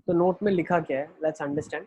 तो नोट में लिखा क्या है, let's understand.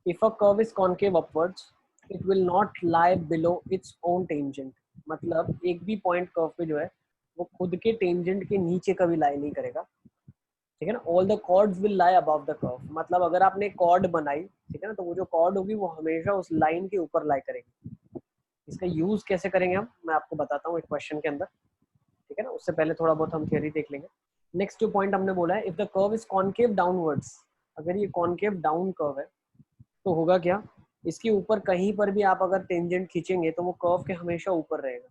If a curve is concave upwards it will not lie below its own tangent. मतलब एक भी पॉइंट कर्व पे जो है वो खुद के टेंजेंट के नीचे कभी लाई नहीं करेगा, ठीक है ना. All the chords will lie above the curve. मतलब अगर आपने कॉर्ड बनाई, ठीक है ना, तो वो जो कॉर्ड होगी वो हमेशा उस लाइन के ऊपर लाई करेगी. इसका यूज कैसे करेंगे हम, मैं आपको बताता हूँ एक क्वेश्चन के अंदर, ठीक है ना. उससे पहले थोड़ा बहुत हम थियरी देख लेंगे. नेक्स्ट जो पॉइंट हमने बोला है, if the curve is concave downwards, अगर ये कॉन्केव डाउन कर्व है तो होगा क्या, इसके ऊपर कहीं पर भी आप अगर टेंजेंट खींचेंगे तो वो कर्व के हमेशा ऊपर रहेगा,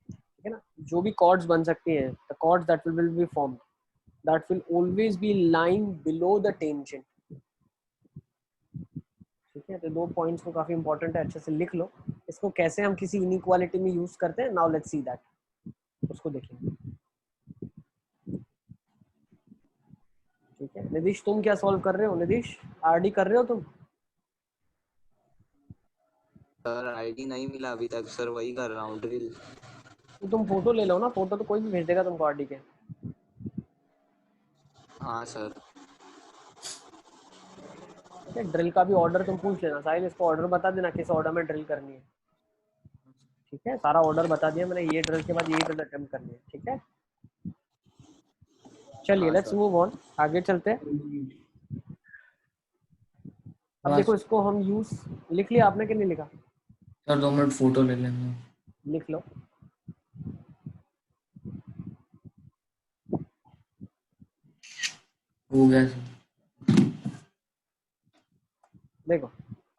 ठीक है ना. जो भी कॉर्ड्स बन सकती हैं, the chords that will be formed, that will always be line below the tangent, ठीक है. तो 2 पॉइंट्स को काफी इंपॉर्टेंट है, अच्छे से लिख लो. इसको कैसे हम किसी इनइक्वालिटी में यूज करते हैं, नाउ लेट्स सी दैट, उसको देखेंगे, ठीक है. निधिश तुम क्या सॉल्व कर रहे हो, निधिश आरडी कर रहे हो तुम? सर आईडी नहीं मिला अभी तक सर, वही कर रहा हूँ ड्रिल. तो तुम फोटो ले लो ना, फोटो तो कोई भी भेज देगा तुमको आरडी के. हाँ सर. ठीक है, ड्रिल का भी ऑर्डर तुम पूछ लेना. साहिल इसको ऑर्डर बता देना किस ऑर्डर में ड्रिल करनी है, ठीक है. सारा ऑर्डर बता दिया मैंने, ये ड्रिल के बाद ये ड्रिल अटेम्प्ट करनी है, ठीक है. चलिए हाँ लेट्स सर. मूव ऑन, आगे चलते हैं. अब देखो इसको हम यूज, लिख लिया आपने कि नहीं लिखा? सर 2 मिनट फोटो ले लेंगे. लिख लो. हो गया सर. देखो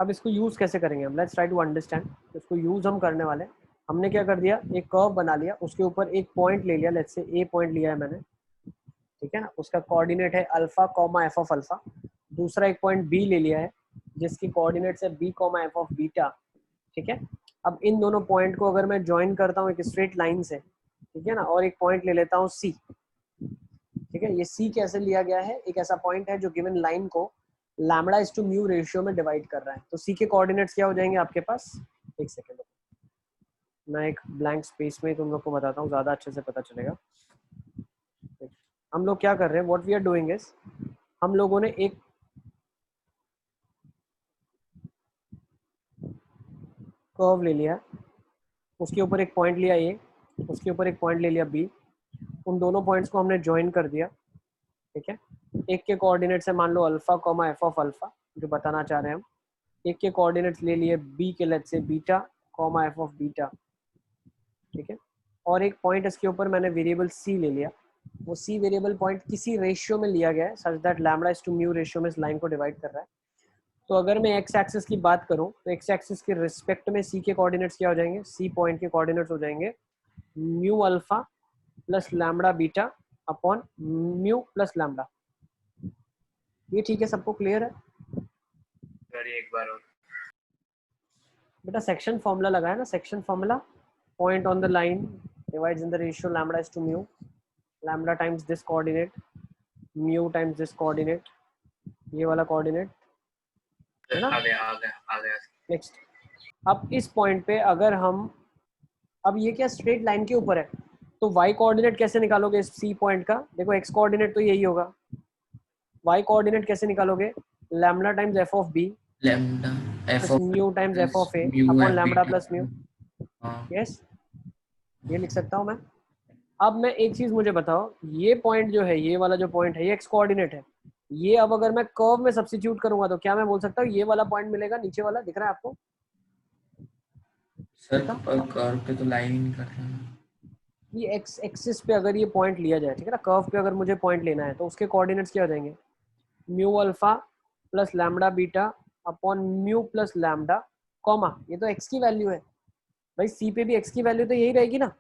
अब इसको यूज कैसे करेंगे हम, लेट्स ट्राई टू अंडरस्टैंड. इसको यूज हम करने वाले, हमने क्या कर दिया, एक कर्व बना लिया, उसके ऊपर एक पॉइंट ले लिया, लेट्स से ए पॉइंट लिया है मैंने, ठीक है ना. उसका कोऑर्डिनेट है alpha comma F of alpha. दूसरा एक पॉइंट बी ले लिया है जिसकी कोऑर्डिनेट्स है b comma F of beta, ठीक है. अब इन दोनों पॉइंट को अगर मैं ज्वाइन करता हूँ एक स्ट्रेट लाइन से, ठीक है ना, और एक पॉइंट ले लेता हूँ सी, ठीक है. ये सी कैसे लिया गया है, एक ऐसा पॉइंट है जो गिवन लाइन को lambda is to mu ratio में डिवाइड कर रहा है. तो सी के कोऑर्डिनेट्स क्या हो जाएंगे आपके पास, एक सेकेंड मैं एक ब्लैंक स्पेस में तुम लोग को बताता हूँ, ज्यादा अच्छे से पता चलेगा. हम लोग क्या कर रहे हैं, what we are doing is, हम लोगों ने एक कर्व ले लिया, उसके ऊपर एक पॉइंट लिया ए, उसके ऊपर एक पॉइंट ले लिया बी, उन दोनों पॉइंट्स को हमने ज्वाइन कर दिया, ठीक है. एक के कोऑर्डिनेट्स है मान लो alpha comma F of alpha, जो बताना चाह रहे हैं हम. एक के कोऑर्डिनेट्स ले लिए बी के, let's say beta comma F of beta, ठीक है. और एक पॉइंट इसके ऊपर मैंने वेरिएबल सी ले लिया. वो सी वेरिएबल पॉइंट किसी रेशियो में लिया गया है such that lambda is to mu ratio में इस लाइन को डिवाइड कर रहा है. तो अगर मैं एक्स एक्सिस की बात करूं तो एक्स एक्सिस के रिस्पेक्ट में सी के कोऑर्डिनेट्स क्या हो जाएंगे, सी पॉइंट के कोऑर्डिनेट्स हो जाएंगे mu alpha plus lambda beta upon mu plus lambda. ये ठीक है, सबको क्लियर है? एक बार और बेटा सेक्शन फॉर्मूला लगा है ना, section formula, point on the line divides in the ratio lambda is to mu, lambda times this coordinate, mu times this coordinate, ये वाला कोऑर्डिनेट है ना. आ गया. नेक्स्ट, अब इस पॉइंट पे अगर हम, अब ये क्या स्ट्रेट लाइन के ऊपर है, तो y कोऑर्डिनेट कैसे निकालोगे इस सी पॉइंट का, देखो x कोऑर्डिनेट तो यही होगा, y कोऑर्डिनेट कैसे निकालोगे, lambda times f of b lambda f plus of mu times f of a mu upon f lambda beta. Plus mu. हाँ यस, ये लिख सकता हूँ मैं. अब मैं एक चीज मुझे बताओ, ये पॉइंट जो है, ये वाला जो पॉइंट है, ये x कोऑर्डिनेट है, ये अब अगर मैं कर्व में सब्स्टिट्यूट करूंगा तो क्या मैं बोल सकता हूँ ये वाला पॉइंट मिलेगा, नीचे वाला दिख रहा है आपको सर, पर कर्व पे तो लाइन ही नहीं कर रहे हैं. ये एक्स एक्सिस पे अगर ये पॉइंट लिया जाए, ठीक है ना, कर्व पे अगर मुझे पॉइंट लेना है तो उसके कोऑर्डिनेट्स क्या हो जाएंगे, mu alpha plus lambda beta upon mu plus lambda comma, ये तो x की वैल्यू है भाई, सी पे भी x की वैल्यू तो यही रहेगी ना,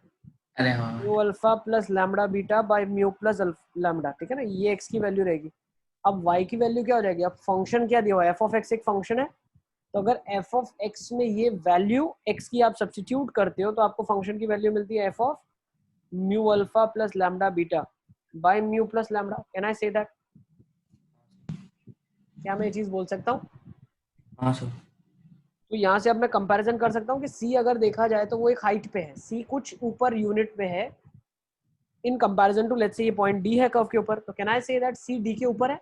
अरे हाँ. Mu alpha plus lambda beta by mu plus lambda, ठीक है ना, ये x की वैल्यू रहेगी. अब y की वैल्यू क्या हो जाएगी, अब फंक्शन क्या दिया हुआ है, एफ ऑफ एक्स एक फंक्शन है, तो अगर एफ ऑफ एक्स में ये वैल्यू x की आप सब्स्टिट्यूट करते हो तो आपको फंक्शन की वैल्यू मिलती है F of mu alpha plus lambda beta by mu plus lambda. Can I say that, क्या मैं ये चीज बोल सकता हूँ? हाँ सर. तो यहाँ से अब मैं कंपैरिजन कर सकता हूँ कि सी अगर देखा जाए तो वो एक हाइट पे है, सी कुछ ऊपर यूनिट पे है in comparison to let's say ये पॉइंट डी है कर्व के ऊपर, तो can I say that C D के ऊपर है?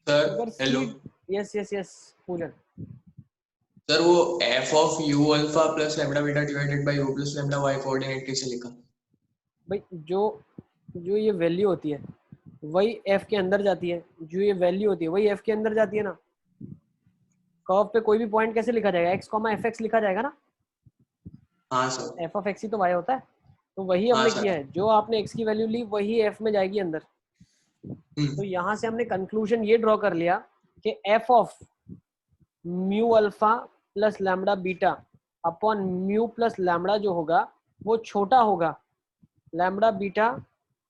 सर अगर hello yes yes yes Poojan, sir, वो f of u alpha plus lambda beta divided by u plus lambda y coordinate कैसे लिखा? भाई जो जो ये वैल्यू होती है वही एफ के अंदर जाती है, जो ये वैल्यू होती है वही एफ के अंदर जाती है ना। कर्व पे कोई भी पॉइंट कैसे लिखा जाएगा, एक्स कॉमा एफ एक्स लिखा जाएगा ना, हाँ सर। एफ ऑफ एक्स ही तो वाई होता है। तो वही हाँ हमने सर। किया है, जो आपने एक्स की वैल्यू ली वही एफ में जाएगी अंदर। तो यहाँ से हमने कंक्लूजन ये ड्रॉ कर लिया कि F of mu alpha plus lambda beta upon mu plus lambda जो होगा वो छोटा होगा lambda beta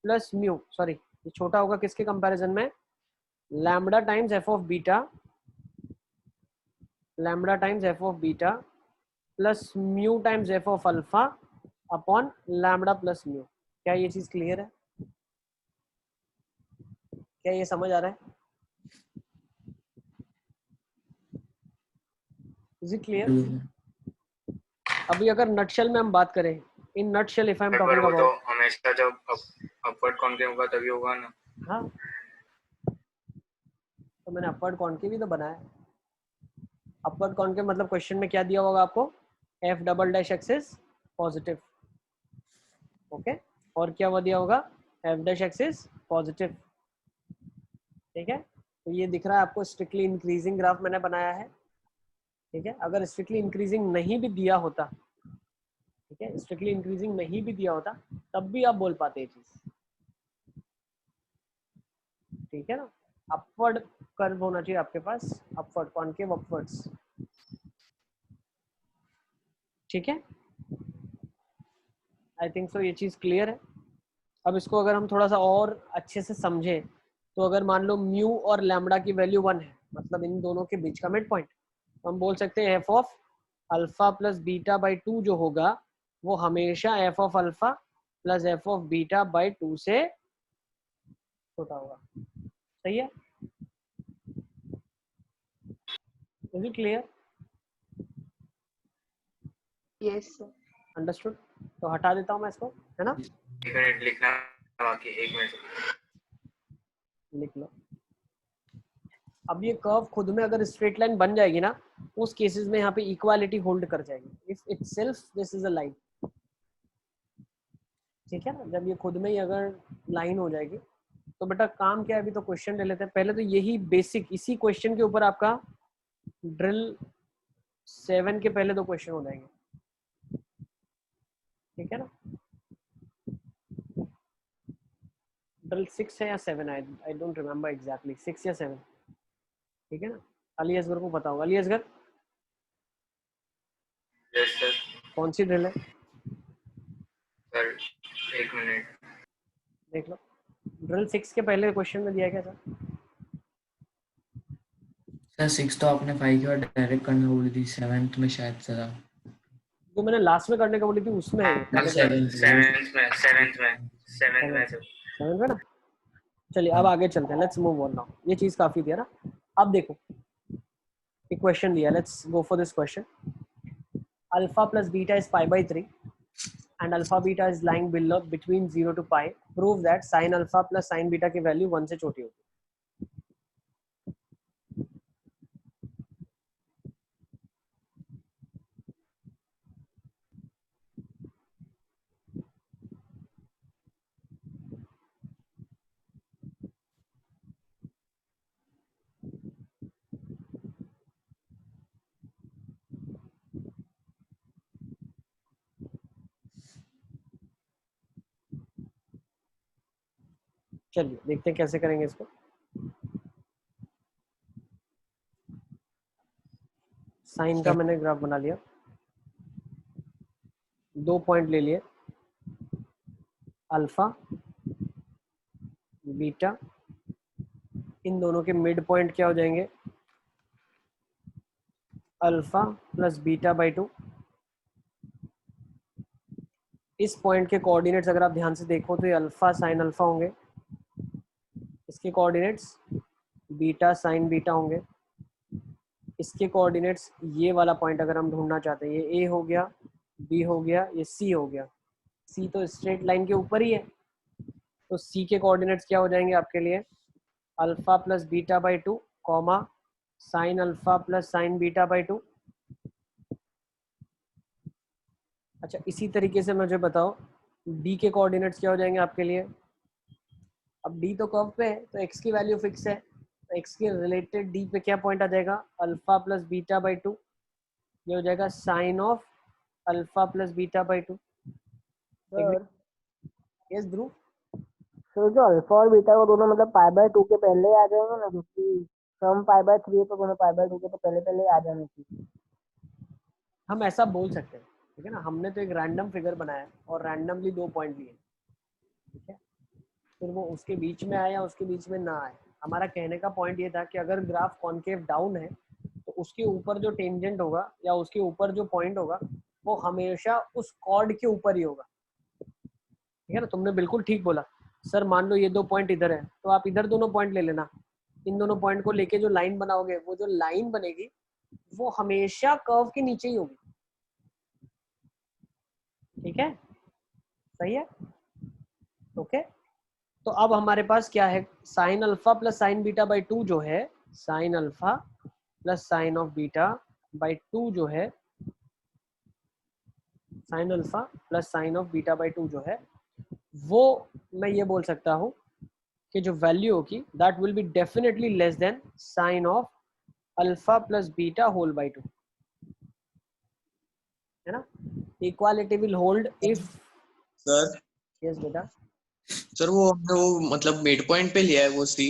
plus mu, sorry ये छोटा होगा किसके कंपैरिजन में, lambda times f of beta, lambda times f of beta plus mu times f of alpha upon lambda plus mu. क्या ये चीज क्लियर है? क्या ये समझ आ रहा है? Is it clear? अभी अगर नटशेल में हम बात करें, in nutshell if I am talking वो तो अबाउट, हमेशा जब अपवर्ड कॉन्केव होगा तभी होगा ना। हाँ तो मैंने अपवर्ड कॉन्केव ही तो बनाया। अपवर्ड कॉन्केव मतलब क्वेश्चन में क्या दिया होगा आपको, F double dash x is positive, okay, और क्या वो दिया होगा, F dash x is positive, ठीक है। तो ये दिख रहा है आपको, स्ट्रिक्टली इंक्रीजिंग ग्राफ मैंने बनाया है, ठीक है। अगर स्ट्रिक्टली इंक्रीजिंग नहीं भी दिया होता, ठीक है, स्ट्रिक्टली इंक्रीजिंग नहीं भी दिया होता तब भी आप बोल पाते ये चीज, ठीक है ना। अपवर्ड कर्व होना चाहिए आपके पास, अपवर्ड कॉन्केव अपवर्ड्स, ठीक है। आई थिंक सो ये चीज क्लियर है। अब इसको अगर हम थोड़ा सा और अच्छे से समझें, तो अगर मान लो म्यू और लैम्डा की वैल्यू 1 है, मतलब इन दोनों के बीच का मिड पॉइंट, तो हम बोल सकते हैं F of alpha plus beta by 2 जो होगा वो हमेशा F of alpha plus f of beta by 2 से छोटा होगा। सही है? Is it clear? Yes sir. Understood? तो हटा देता हूँ मैं इसको, है ना। 1 मिनट लिखना बाकी, 1 मिनट लिख लो। अब ये कर्व खुद में अगर स्ट्रेट लाइन बन जाएगी ना, उस केसेस में यहाँ पे इक्वालिटी होल्ड कर जाएगी, if itself this is a line, ठीक है ना। जब ये खुद में ही अगर लाइन हो जाएगी तो बेटा काम क्या है, अभी तो क्वेश्चन ले लेते हैं पहले। तो यही बेसिक, इसी क्वेश्चन के ऊपर आपका ड्रिल 7 के पहले 2 क्वेश्चन हो जाएंगे, ठीक है ना। ड्रिल 6 है या 7, आई डोंट रिमेम्बर एग्जैक्टली, 6 या 7, ठीक है ना। अली असगर को पता होगा। Ali Asghar yes sir. कौन सी ड्रिल है? सर 1 मिनट देख लो। ड्रिल 6 के पहले क्वेश्चन में दिया क्या था? सर 6 तो आपने 5 के बाद डायरेक्ट करने बोली थी, 7th में शायद था। जो मैंने लास्ट में करने को बोली थी उसमें है। हाँ, 7th 7 में सर। 7 में ना। चलिए अब आगे चलते हैं, लेट्स मूव ऑन नाउ। ये चीज काफी थी ना। अब देखो एक क्वेश्चन दिया, let's go for this question. Alpha plus beta is pi by 3 and alpha beta is lying below between 0 to pi. Prove that sin alpha plus sin beta की वैल्यू 1 से छोटी होगी। चलिए देखते हैं कैसे करेंगे इसको। साइन का मैंने ग्राफ बना लिया, 2 पॉइंट ले लिए, अल्फा बीटा, इन दोनों के मिड पॉइंट क्या हो जाएंगे, अल्फा प्लस बीटा बाई 2। इस पॉइंट के कोऑर्डिनेट्स अगर आप ध्यान से देखो तो ये अल्फा साइन अल्फा होंगे, इसके कोऑर्डिनेट्स बीटा साइन बीटा होंगे, इसके कोऑर्डिनेट्स ये वाला पॉइंट अगर हम ढूंढना चाहते हैं, ये ए हो गया, बी हो गया, ये सी हो गया। सी तो स्ट्रेट लाइन के ऊपर ही है, तो सी के कोऑर्डिनेट्स क्या हो जाएंगे आपके लिए, alpha plus beta by 2 comma sine alpha plus sign beta by 2। अच्छा, इसी तरीके से मुझे बताओ डी के कोऑर्डिनेट्स क्या हो जाएंगे आपके लिए। अब डी तो कर्व पे है तो एक्स की वैल्यू फिक्स है, तो एक्स के रिलेटेड डी पे क्या पॉइंट आ जाएगा, अल्फा प्लस बीटा बाई 2, ये हो जाएगा sine of alpha plus beta by 2। Yes Dhruv. तो जो अल्फा और बीटा वो दोनों मतलब पाई बाय 2 के पहले आ जाएंगे ना, जो कि सम पाई बाय 3 है तो दोनों पाई बाय 2 के तो पहले पहले आ जाने चाहिए। हम ऐसा बोल सकते हैं, ठीक है ना। हमने तो एक रैंडम फिगर बनाया और रैंडमली 2 पॉइंट लिए, ठीक है। फिर वो उसके बीच में आए या उसके बीच में ना आए, हमारा कहने का पॉइंट ये था कि अगर ग्राफ कॉन्केव डाउन है तो उसके ऊपर जो टेंजेंट होगा या उसके ऊपर जो पॉइंट होगा वो हमेशा उस कॉर्ड के ऊपर ही होगा, ठीक है ना। तुमने बिल्कुल ठीक बोला सर, मान लो ये 2 पॉइंट इधर है तो आप इधर दोनों पॉइंट ले लेना, इन दोनों पॉइंट को लेके जो लाइन बनाओगे वो जो लाइन बनेगी वो हमेशा कर्व के नीचे ही होगी, ठीक है, सही है, ओके। तो अब हमारे पास क्या है, sine alpha plus sign beta by 2 जो है, sine alpha plus sine of beta by 2 जो है, sine alpha plus sine of beta by 2 जो है, वो मैं ये बोल सकता हूँ कि जो वैल्यू होगी that will be definitely less than sine of alpha plus beta whole by 2, है ना। Equality will hold if, sir yes बेटा, सर वो हमने वो मतलब मिड पॉइंट पे लिया है वो सी।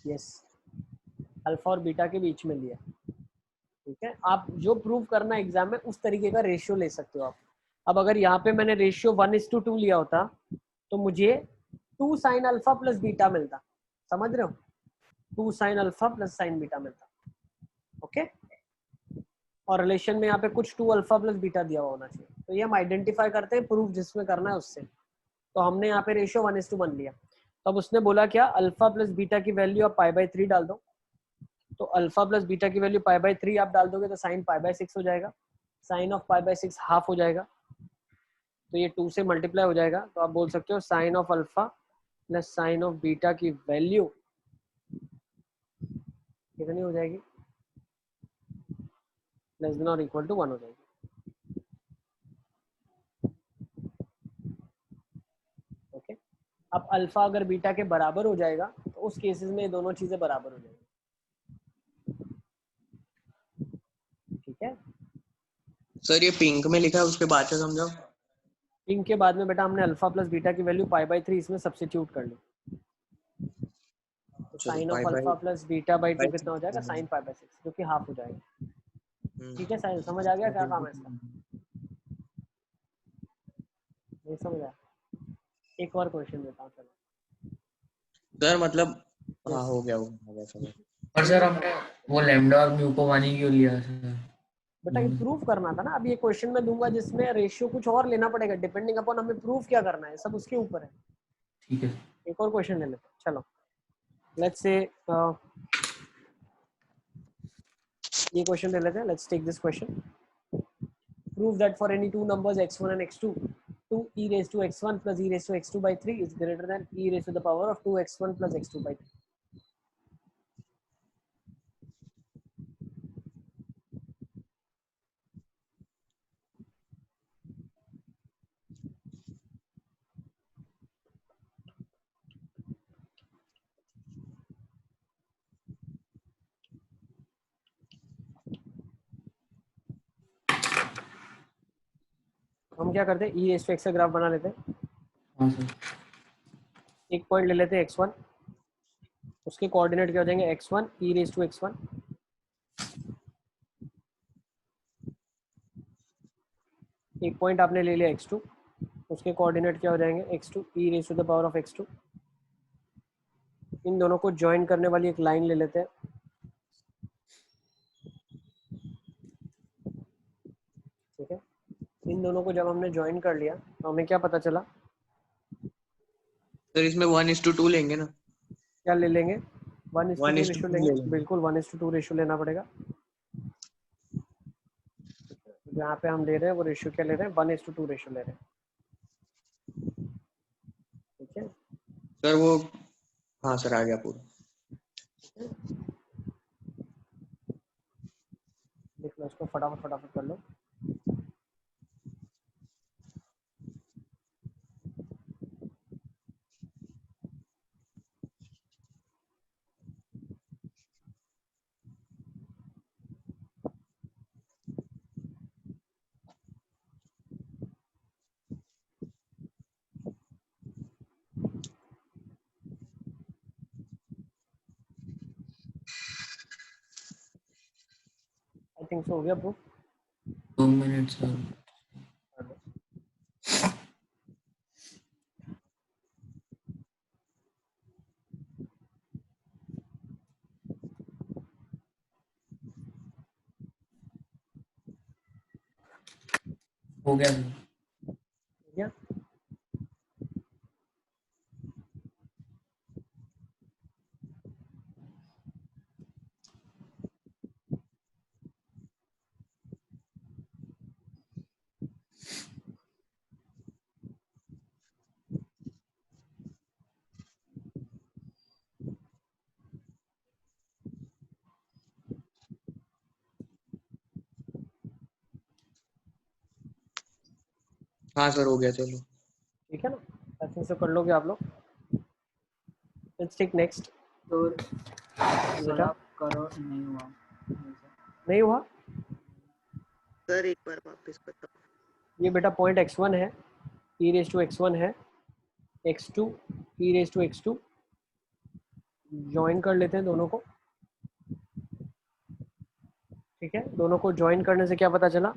यस, अल्फा और बीटा के बीच में लिया, ठीक है। आप जो प्रूव करना एग्जाम में उस तरीके का रेशियो ले सकते हो आप। अब अगर यहाँ पे मैंने रेशियो 1:2 लिया होता तो मुझे 2 साइन अल्फा प्लस बीटा मिलता, समझ रहे हो, 2 sine alpha plus sign beta मिलता, ओके। और रिलेशन में यहाँ पे कुछ 2 अल्फा प्लस बीटा दिया हुआ होना चाहिए, तो ये हम आइडेंटिफाई करते हैं प्रूफ जिसमें करना है उससे। तो हमने यहाँ पे रेशियो 1:1 लिया। तब उसने बोला क्या, अल्फा प्लस बीटा की वैल्यू आप पाई बाई 3 डाल दो, तो अल्फा प्लस बीटा की वैल्यू पाई बाई 3 आप डाल दोगे तो साइन पाई बाई 6 हो जाएगा, sine of pi by 6 half हो जाएगा, तो ये 2 से मल्टीप्लाई हो जाएगा। तो आप बोल सकते हो sine of alpha plus sine of beta की वैल्यू कितनी हो जाएगी, लेस देन और इक्वल टू 1 हो जाएगी, ओके। अब अल्फा अगर बीटा के बराबर हो जाएगा तो उस केसेस में ये दोनों चीजें बराबर हो जाएगी, ठीक है। सर ये पिंक में लिखा है उसके बाद से समझाओ। पिंक के बाद में बेटा हमने अल्फा प्लस बीटा की वैल्यू पाई बाई 3 इसमें सब्स्टिट्यूट कर ली, तो sine of alpha plus beta by 2 कितना हो जाएगा, साइन पाई बाई 6, जो कि हाफ हो जाएगा, ठीक है। साइन समझ आ गया क्या काम है इसका, नहीं समझ आया, एक और क्वेश्चन देता हूँ चलो। सर मतलब हाँ हो गया समझ। और सर हमने वो लैम्डा और म्यू को 1 ही क्यों लिया सर? बेटा ये प्रूफ करना था ना। अब ये क्वेश्चन मैं दूंगा जिसमें रेशियो कुछ और लेना पड़ेगा, डिपेंडिंग अपॉन हमें प्रूफ क्या करना है, सब उसके ऊपर है, ठीक है। एक और क्वेश्चन ले लेते हैं, चलो लेट्स से ये क्वेश्चन ले लेते हैं, let's take this question. Prove that for any two numbers x1 and x2 2 e raised to x1 plus e raised to x2 by 3 is greater than e raised to the power of 2x1 plus x2 by 3। हम क्या करते हैं, e raised to x का graph बना लेते हैं, हाँ sir. एक पॉइंट ले लेते हैं x1, उसके कोऑर्डिनेट क्या हो जाएंगे x1 e raised to x1, एक पॉइंट आपने ले लिया x2, उसके कोऑर्डिनेट क्या हो जाएंगे x2 e raised to the power of x2। इन दोनों को ज्वाइन करने वाली एक लाइन ले लेते हैं, ठीक है। इन दोनों को जब हमने ज्वाइन कर लिया तो हमें क्या पता चला, सर इसमें 1:2 लेंगे ना। क्या ले लेंगे, 1:2 1:2 रेशियो ले लेंगे, लेंगे। बिल्कुल 1:2 रेशियो लेना पड़ेगा। जहाँ पे हम ले रहे हैं वो रेशियो क्या ले रहे हैं, 1:2 रेशियो ले रहे हैं, ठीक है। सर वो हाँ सर आ गया पूरा। उसको फटाफट फटाफट कर लो। आई थिंक सो हो गया प्रूफ। 2 minute sir. हो गया सर। हो गया। हाँ सर हो गया, चलो। ठीक है ना, आई थिंक सो कर लोगे आप लोग। Let's take next. तो बेटा आप करो, नहीं हुआ। नहीं हुआ। सर एक बार वापस बताओ। ये बेटा पॉइंट x1 है, e रेज टू x1 है, x2 e raise to x2। Join कर लेते हैं दोनों को। ठीक है, दोनों को ज्वाइन करने से क्या पता चला,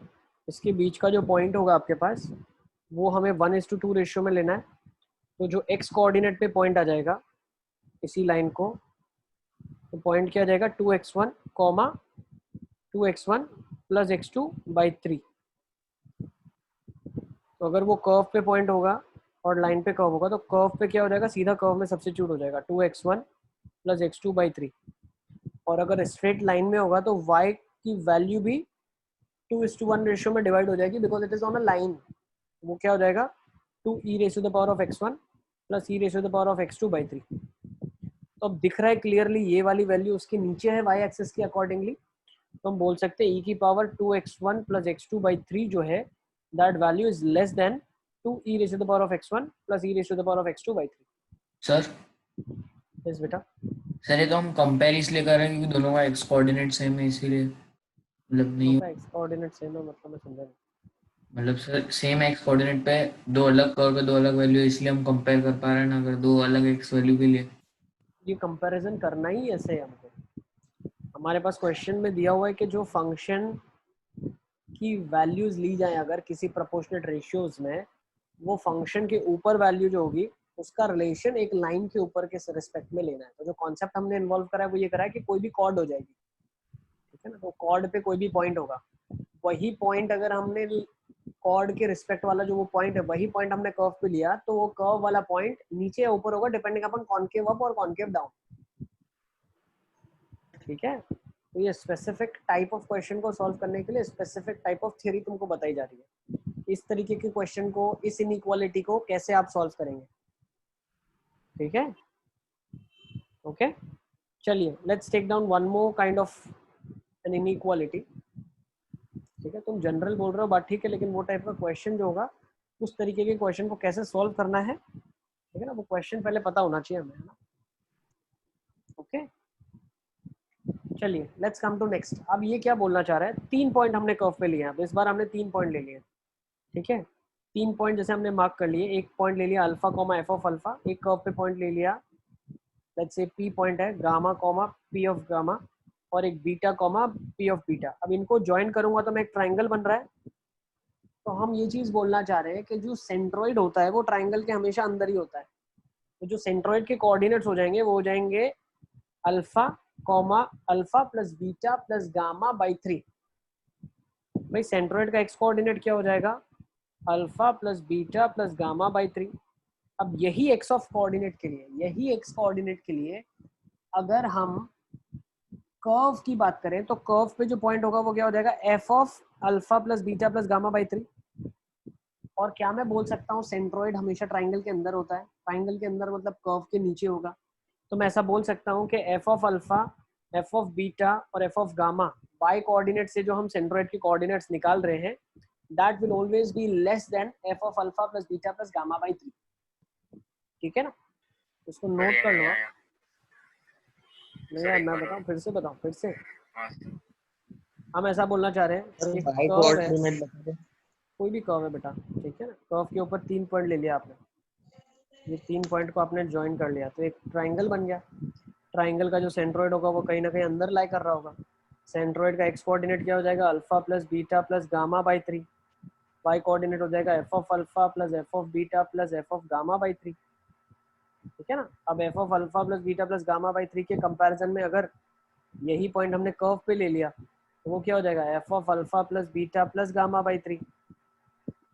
इसके बीच का जो पॉइंट होगा आपके पास वो हमें 1:2 रेशियो में लेना है। तो जो x कोऑर्डिनेट पे पॉइंट आ जाएगा इसी लाइन को, तो पॉइंट क्या आ जाएगा 2x1 comma 2x1 plus x2 by 3। तो अगर वो कर्व पे पॉइंट होगा और लाइन पे कर्व होगा तो कर्व पे क्या हो जाएगा, सीधा कर्व में सब्स्टिट्यूट हो जाएगा 2x1 प्लस x2 बाई 3। और अगर स्ट्रेट लाइन में होगा तो y की वैल्यू भी 2:1 रेशियो में डिवाइड हो जाएगी, because it is on a line. वो क्या हो जाएगा 2 e raise to the power of x1 plus e raise to the power of x2 by 3। तो अब दिख रहा है क्लियरली ये वाली वैल्यू उसके नीचे है y एक्सिस के अकॉर्डिंगली। तो हम बोल सकते हैं e की power 2x1 plus x2 by 3 जो है that value is less than 2 e raise to the power of x1 plus e raise to the power of x2 by 3। Sir yes बेटा। सर ये तो हम कंपेयर इसलिए कर रहे हैं क्योंकि दोनों का एक्स कोऑर्डिनेट सेम है, इसीलिए मतलब नहीं। एक्स कोऑर्डिनेट सेम है मतलब मैं समझा नहीं। मतलब सर सेम एक्स कोऑर्डिनेट पे दो अलग कर्व पे दो अलग वैल्यू, इसलिए हम कंपेयर कर पा रहे हैं ना, अगर दो अलग एक्स वैल्यू के लिए। ये कंपैरिजन करना ही ऐसे है हमको। हमारे पास क्वेश्चन में दिया हुआ है कि जो फंक्शन की वैल्यूज ली जाए अगर किसी प्रोपोर्शनेट रेशियोज में, वो फंक्शन के ऊपर वैल्यू जो होगी उसका रिलेशन एक लाइन के ऊपर के रिस्पेक्ट में लेना है। तो जो कॉन्सेप्ट हमने इन्वॉल्व करा है वो ये करा है कि कोई भी कॉर्ड हो जाएगी, ठीक है ना, तो कॉर्ड पे कोई भी पॉइंट होगा, वही पॉइंट अगर हमने कॉर्ड के रिस्पेक्ट वाला जो वो पॉइंट है वही पॉइंट हमने कर्व पे लिया तो वो कर्व वाला पॉइंट नीचे या ऊपर होगा डिपेंडिंग अपॉन कॉनकेव अप और कॉनकेव डाउन। ठीक है, तो ये स्पेसिफिक टाइप ऑफ क्वेश्चन को सॉल्व करने के लिए स्पेसिफिक टाइप ऑफ थ्योरी तुमको बताई जा रही है। इस तरीके के क्वेश्चन को, इस इनइक्वालिटी को कैसे आप सॉल्व करेंगे। ठीक है, ओके चलिए let's take down one more kind of an inequality. ठीक है, तुम जनरल बोल रहे हो बात ठीक है, लेकिन वो टाइप का क्वेश्चन जो होगा उस तरीके के क्वेश्चन को कैसे सॉल्व करना है, ठीक है ना, वो क्वेश्चन पहले पता होना चाहिए हमें, है ना। ओके चलिए लेट्स कम टू नेक्स्ट। अब ये क्या बोलना चाह रहा है, 3 पॉइंट हमने कर्व पे लिए हैं, तो इस बार हमने 3 पॉइंट ले लिए। ठीक है, 3 पॉइंट जैसे हमने मार्क कर लिए, एक पॉइंट ले लिया alpha comma F of alpha, एक कर्व पे पॉइंट ले लिया लेट्स से पी पॉइंट है, gamma comma P of gamma, और एक beta comma P of beta. अब इनको ज्वाइन करूंगा तो मैं एक ट्राइंगल बन रहा है। तो हम ये चीज बोलना चाह रहे हैं कि जो सेंट्रोइड होता है वो ट्राइंगल के हमेशा अंदर ही होता है। तो जो सेंट्रोइड के कोऑर्डिनेट्स हो जाएंगे वो हो जाएंगे alpha comma alpha plus beta plus gamma by 3। भाई सेंट्रोइड का एक्स कोऑर्डिनेट क्या हो जाएगा, alpha plus beta plus gamma by 3। अब यही एक्स ऑफ कोऑर्डिनेट के लिए, यही एक्स कोऑर्डिनेट के लिए अगर हम कर्व की बात करें तो कर्व पे जो पॉइंट होगा वो क्या हो जाएगा, f of alpha plus beta plus gamma by 3। और क्या मैं बोल सकता हूँ सेंट्रोइड हमेशा ट्राइंगल के अंदर होता है, ट्राइंगल के अंदर मतलब कर्व के नीचे होगा। तो मैं ऐसा बोल सकता हूँ कि F of alpha F of beta और F of gamma Y coordinate से जो हम सेंट्रोइड के कोऑर्डिनेट्स निकाल रहे हैं, that will always be less than F of alpha plus beta plus gamma by 3। ठीक है ना, इसको नोट कर लो। नहीं यार, मैं बताऊं, फिर से बताऊं, फिर से हम ऐसा बोलना चाह रहे हैं, एक कर्व है, कोई भी कर्व है बेटा, ठीक है ना, कर्व के ऊपर 3 पॉइंट ले लिया आपने, ये 3 पॉइंट को आपने ज्वाइन कर लिया तो एक ट्राइंगल बन गया। ट्राइंगल का जो सेंट्रोइड होगा वो कहीं ना कहीं अंदर लाई कर रहा होगा। सेंट्रोइड का एक्स कोऑर्डिनेट क्या हो जाएगा, alpha plus beta plus gamma by 3। Y coordinate हो जाएगा f of alpha plus f of beta plus f of gamma by 3। ठीक है ना, अब f of alpha plus beta plus gamma by 3 के कंपैरिजन में अगर यही पॉइंट हमने कर्व पे ले लिया तो वो क्या हो जाएगा, f of alpha plus beta plus gamma by 3।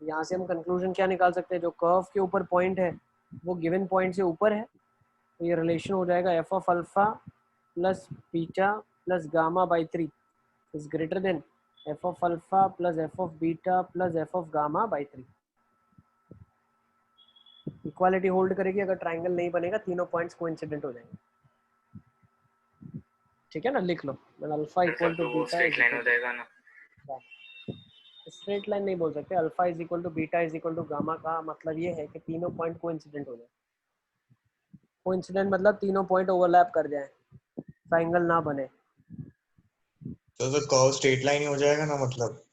यहाँ से हम कंक्लूजन क्या निकाल सकते हैं, जो कर्व के ऊपर पॉइंट है वो गिवन पॉइंट से ऊपर है, तो ये रिलेशन हो जाएगा f of alpha plus beta plus gamma by 3 is greater than F of alpha plus f of beta plus f of gamma by 3। Equality hold करेगी, अगर ट्राइंगल नहीं बनेगा तीनों पॉइंट्स कोइंसिडेंट हो जाएंगे। ठीक है ना, लिख लो, alpha equal to beta straight line हो जाएगा ना। स्ट्रेट लाइन नहीं बोल सकते, alpha is equal to beta is equal to gamma का मतलब ये है कि तीनों पॉइंट कोइंसिडेंट हो जाए। कोइंसिडेंट मतलब तीनों पॉइंट ओवरलैप कर जाए, ट्राइंगल ना बने। तो कर्व स्ट्रेट लाइन ही हो जाएगा ना, मतलब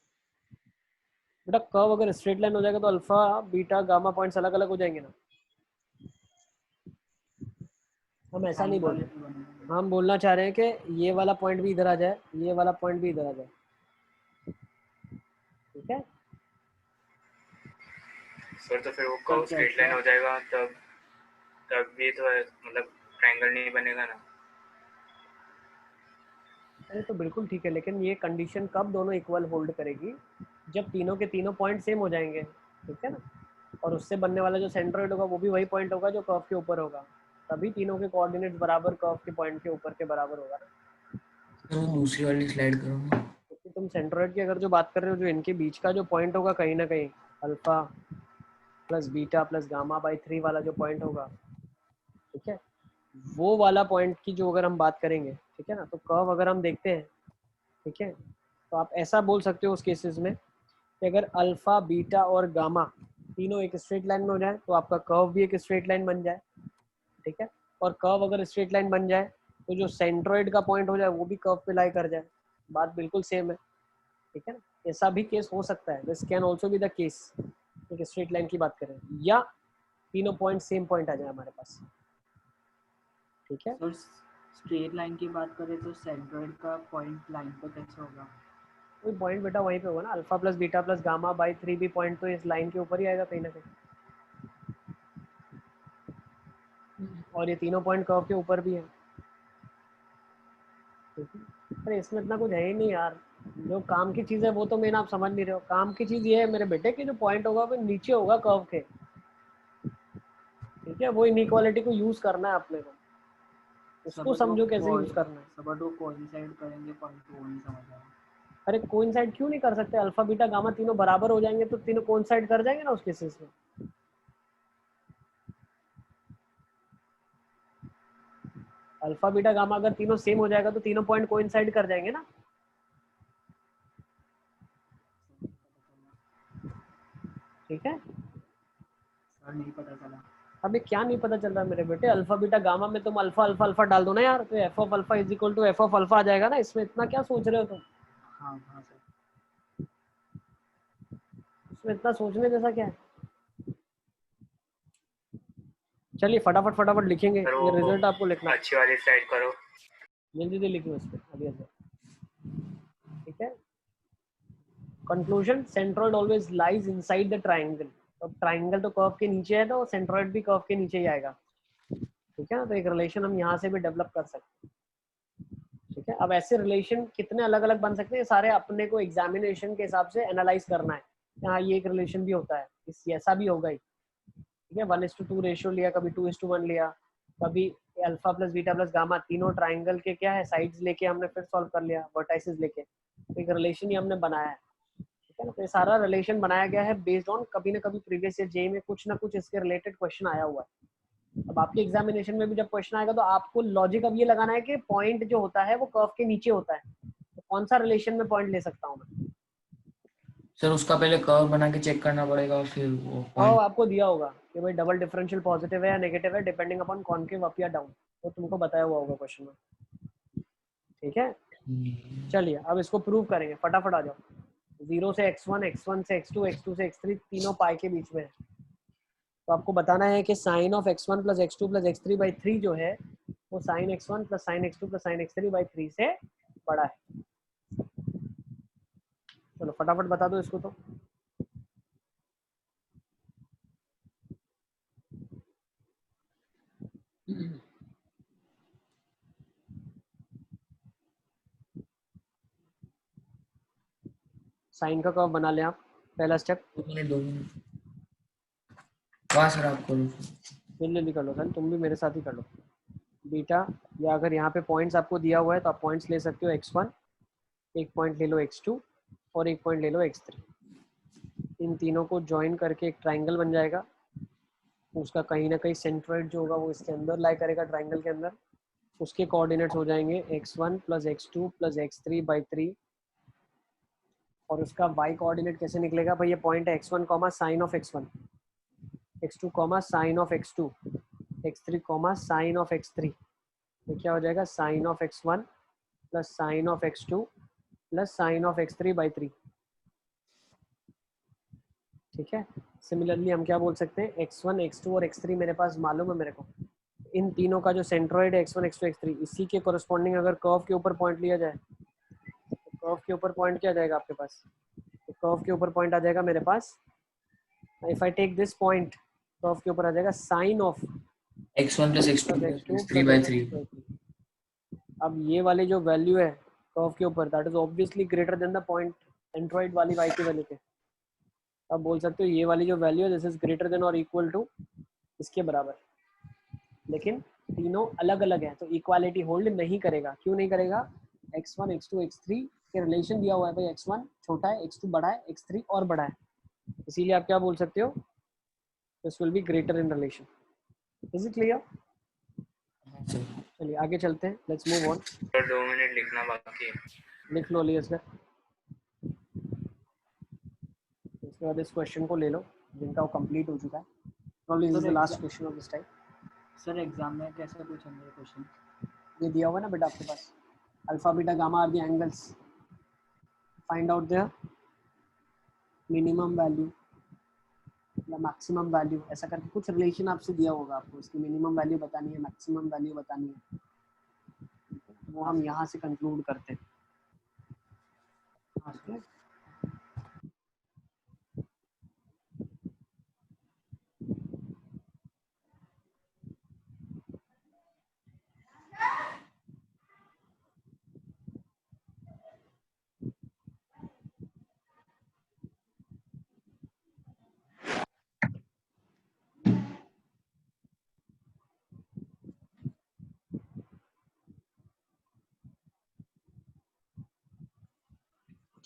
बेटा कर्व अगर स्ट्रेट लाइन हो जाएगा तो अल्फा बीटा गामा पॉइंट्स अलग अलग हो जाएंगे ना। हम ऐसा नहीं बोल रहे, हम बोलना चाह रहे हैं कि ये वाला पॉइंट भी इधर आ जाए, ये वाला पॉइंट भी इधर आ जाए। ठीक है सर, तो फिर वो कर्व स्ट्रेट लाइन हो जाएगा, तब भी तो मतलब ट्रायंगल नहीं बनेगा ना। अरे तो बिल्कुल ठीक है, लेकिन ये कंडीशन कब दोनों इक्वल होल्ड करेगी, जब तीनों के तीनों पॉइंट सेम हो जाएंगे। ठीक है ना, और उससे बनने वाला जो सेंट्रोइड होगा वो भी वही पॉइंट होगा जो कर्व के ऊपर होगा, तभी तीनों के कोऑर्डिनेट्स बराबर कर्व के पॉइंट के ऊपर के बराबर होगा ना। तो दूसरी वाली स्लाइड करूँगा, क्योंकि तुम सेंट्रोइड की अगर जो बात कर रहे हो, जो इनके बीच का जो पॉइंट होगा कहीं ना कहीं alpha plus beta plus gamma by 3 वाला जो पॉइंट होगा, ठीक है, वो वाला पॉइंट की जो अगर हम बात करेंगे, ठीक है ना, तो कर्व अगर हम देखते हैं, ठीक है, तो आप ऐसा बोल सकते हो उस केसेस में कि अगर अल्फा बीटा और गामा तीनों एक स्ट्रेट लाइन में हो जाए तो आपका कर्व भी एक स्ट्रेट लाइन बन जाए। ठीक है, और कर्व अगर स्ट्रेट लाइन बन जाए तो जो सेंट्रोइड का पॉइंट हो जाए वो भी कर्व पे लाई कर जाए, बात बिल्कुल सेम है। ठीक है ना, ऐसा भी केस हो सकता है, this can also be the case, एक स्ट्रेट लाइन की बात करें या तीनों पॉइंट सेम पॉइंट आ जाए हमारे पास। ठीक है, सर स्ट्रेट लाइन की बात करें तो सेंट्रोइड का पॉइंट लाइन पे कैसे होगा? कोई पॉइंट बेटा वहीं पे होगा ना, alpha plus beta plus gamma by 3 भी पॉइंट तो इस लाइन के ऊपर ही आएगा कहीं ना कहीं, और ये तीनों पॉइंट कर्व के ऊपर भी है। अरे इसमें इतना कुछ है ही नहीं यार, जो काम की चीज़ है वो तो मेन आप समझ नहीं रहे हो। काम की चीज़ ये है मेरे बेटे कि जो पॉइंट होगा वो नीचे होगा कर्व के। ठीक है, वो इनइक्वालिटी को यूज करना है अपने को, उसको समझो कैसे यूज करना है। बट वो कोइंसाइड करेंगे पॉइंट, तो वो नहीं समझ आया। अरे कोइंसाइड क्यों नहीं कर सकते, अल्फा बीटा गामा तीनों बराबर हो जाएंगे तो तीनों कोइंसाइड कर जाएंगे ना उस केसेस में। अल्फा बीटा गामा अगर तीनों सेम हो जाएगा तो तीनों पॉइंट कोइंसाइड कर जाएंगे ना। ठीक है, सर नहीं पता चला। अबे क्या नहीं पता चल रहा है मेरे बेटे, अल्फा बीटा गामा में तुम अल्फा अल्फा अल्फा डाल दो ना यार, तो F of alpha is equal to F of alpha आ जाएगा ना, इसमें इतना क्या सोच रहे हो तुम? हाँ हाँ सर, इसमें इतना सोचने जैसा क्या है? चलिए फटाफट फटाफट लिखेंगे, सर, ये रिजल्ट आपको लिखना है, अच्छी वाली स्लाइड करो। जल्दी जल्दी लिखो इस पे अभी अभी। ठीक है, conclusion, centroid always lies inside the triangle. तो ट्राइंगल तो कर्व के नीचे है तो सेंट्रोइड भी कर्व के नीचे ही आएगा। ठीक है ना, तो एक रिलेशन हम यहाँ से भी डेवलप कर सकते हैं। ठीक है, अब ऐसे रिलेशन कितने अलग अलग बन सकते हैं, सारे अपने को एग्जामिनेशन के हिसाब से एनालाइज करना है। हाँ ये एक रिलेशन भी होता है, इस ऐसा भी होगा ही। ठीक है, 1:2 रेशियो लिया, कभी 2:1 लिया, कभी alpha plus beta plus gamma तीनों ट्राइंगल के क्या है साइड्स लेके हमने फिर सॉल्व कर लिया, वर्टाइसेस लेके, तो एक रिलेशन ही हमने बनाया है। ठीक है ना, तो ये सारा रिलेशन बनाया गया है बेस्ड ऑन कभी ना कभी प्रीवियस ईयर जेईई में कुछ ना कुछ इसके रिलेटेड क्वेश्चन आया हुआ है। अब आपके एग्जामिनेशन में भी जब क्वेश्चन आएगा तो आपको लॉजिक अब ये लगाना है कि पॉइंट जो होता है वो कर्व के नीचे होता है, तो कौन सा रिलेशन में पॉइंट ले सकता हूँ मैं। सर उसका पहले कर्व बना के चेक करना पड़ेगा और फिर वो और पॉइंट। आपको दिया होगा कि भाई डबल डिफरेंशियल पॉजिटिव है या नेगेटिव है डिपेंडिंग अपॉन कॉन्केव अप या डाउन, तो तुमको बताया हुआ होगा क्वेश्चन में, ठीक है। चलिए अब इसको प्रूव करेंगे, फटाफट आ जाओ। 0 से x1, x1 से x2, x2 से x3 तीनों पाई के बीच में है, तो आपको बताना है कि sine of x1 plus x2 plus x3 by 3 जो है वो sine x1 plus sine x2 plus sine x3 by 3 से बड़ा है। चलो फटाफट बता दो इसको तो। साइन का कर्व बना लें आप, पहला स्टेप। 2 मिनट वाह सर आपको जल्दी कर लो सर, तुम भी मेरे साथ ही कर लो। बीटा, या अगर यहाँ पे पॉइंट्स आपको दिया हुआ है तो आप पॉइंट्स ले सकते हो x1, एक पॉइंट ले लो x2 और एक पॉइंट ले लो x3। इन तीनों को ज्वाइन करके एक ट्राइंगल बन जाएगा, उसका कहीं ना कहीं सेंट्रोइड जो होगा वो इसके अंदर लाई करेगा ट्राइंगल के अंदर। उसके कोऑर्डिनेट्स हो जाएंगे x1 plus x2 plus x3 by 3, और उसका y कोऑर्डिनेट कैसे निकलेगा भाई, ये पॉइंट है x1 comma sine of x1, x2 comma sine of x2, x3 comma sine of x3, तो क्या हो जाएगा sine of x1 plus sine of x2 plus sine of x3 by 3, ठीक है। सिमिलरली हम क्या बोल सकते हैं, x1, x2 और x3 मेरे पास मालूम है मेरे को, इन तीनों का जो सेंट्रोइड है x1, x2, x3, इसी के कोरस्पॉन्डिंग अगर कर्व के ऊपर पॉइंट लिया जाए तो कर्व के ऊपर पॉइंट क्या आ जाएगा आपके पास, तो कर्व के ऊपर पॉइंट आ जाएगा मेरे पास, if I take this point curve के ऊपर आ जाएगा sine of x1 plus x2 plus plus x2 x3 by 3। अब ये वाले जो वैल्यू है कर्व के ऊपर that is obviously greater than the point centroid वाली y की वैल्यू के, अब बोल सकते हो ये वाली जो वैल्यू है दिस इज ग्रेटर देन और इक्वल टू इसके बराबर, लेकिन तीनों अलग अलग हैं तो इक्वालिटी होल्ड नहीं करेगा। क्यों नहीं करेगा, x1, x2, x3 के रिलेशन दिया हुआ है भाई, x1 छोटा है, x2 बड़ा है, x3 और बड़ा है, इसीलिए आप क्या बोल सकते हो, this will be greater in relation. Is it clear? चलिए आगे चलते हैं, लेट्स मूव ऑन। और 2 मिनट लिखना बाकी है। लिख लो अली असगर, इसके बाद इस क्वेश्चन को ले लो जिनका वो कंप्लीट हो चुका है, probably this is the last question of this time. Sir exam में कैसे पूछेंगे क्वेश्चन? ये दिया हुआ है ना बेटा आपके पास, alpha beta gamma are the angles, find out their minimum value या मैक्सिमम वैल्यू, ऐसा करके कुछ रिलेशन आपसे दिया होगा, आपको उसकी मिनिमम वैल्यू बतानी है, मैक्सिमम वैल्यू बतानी है, वो हम यहाँ से कंक्लूड करते हैं। Okay?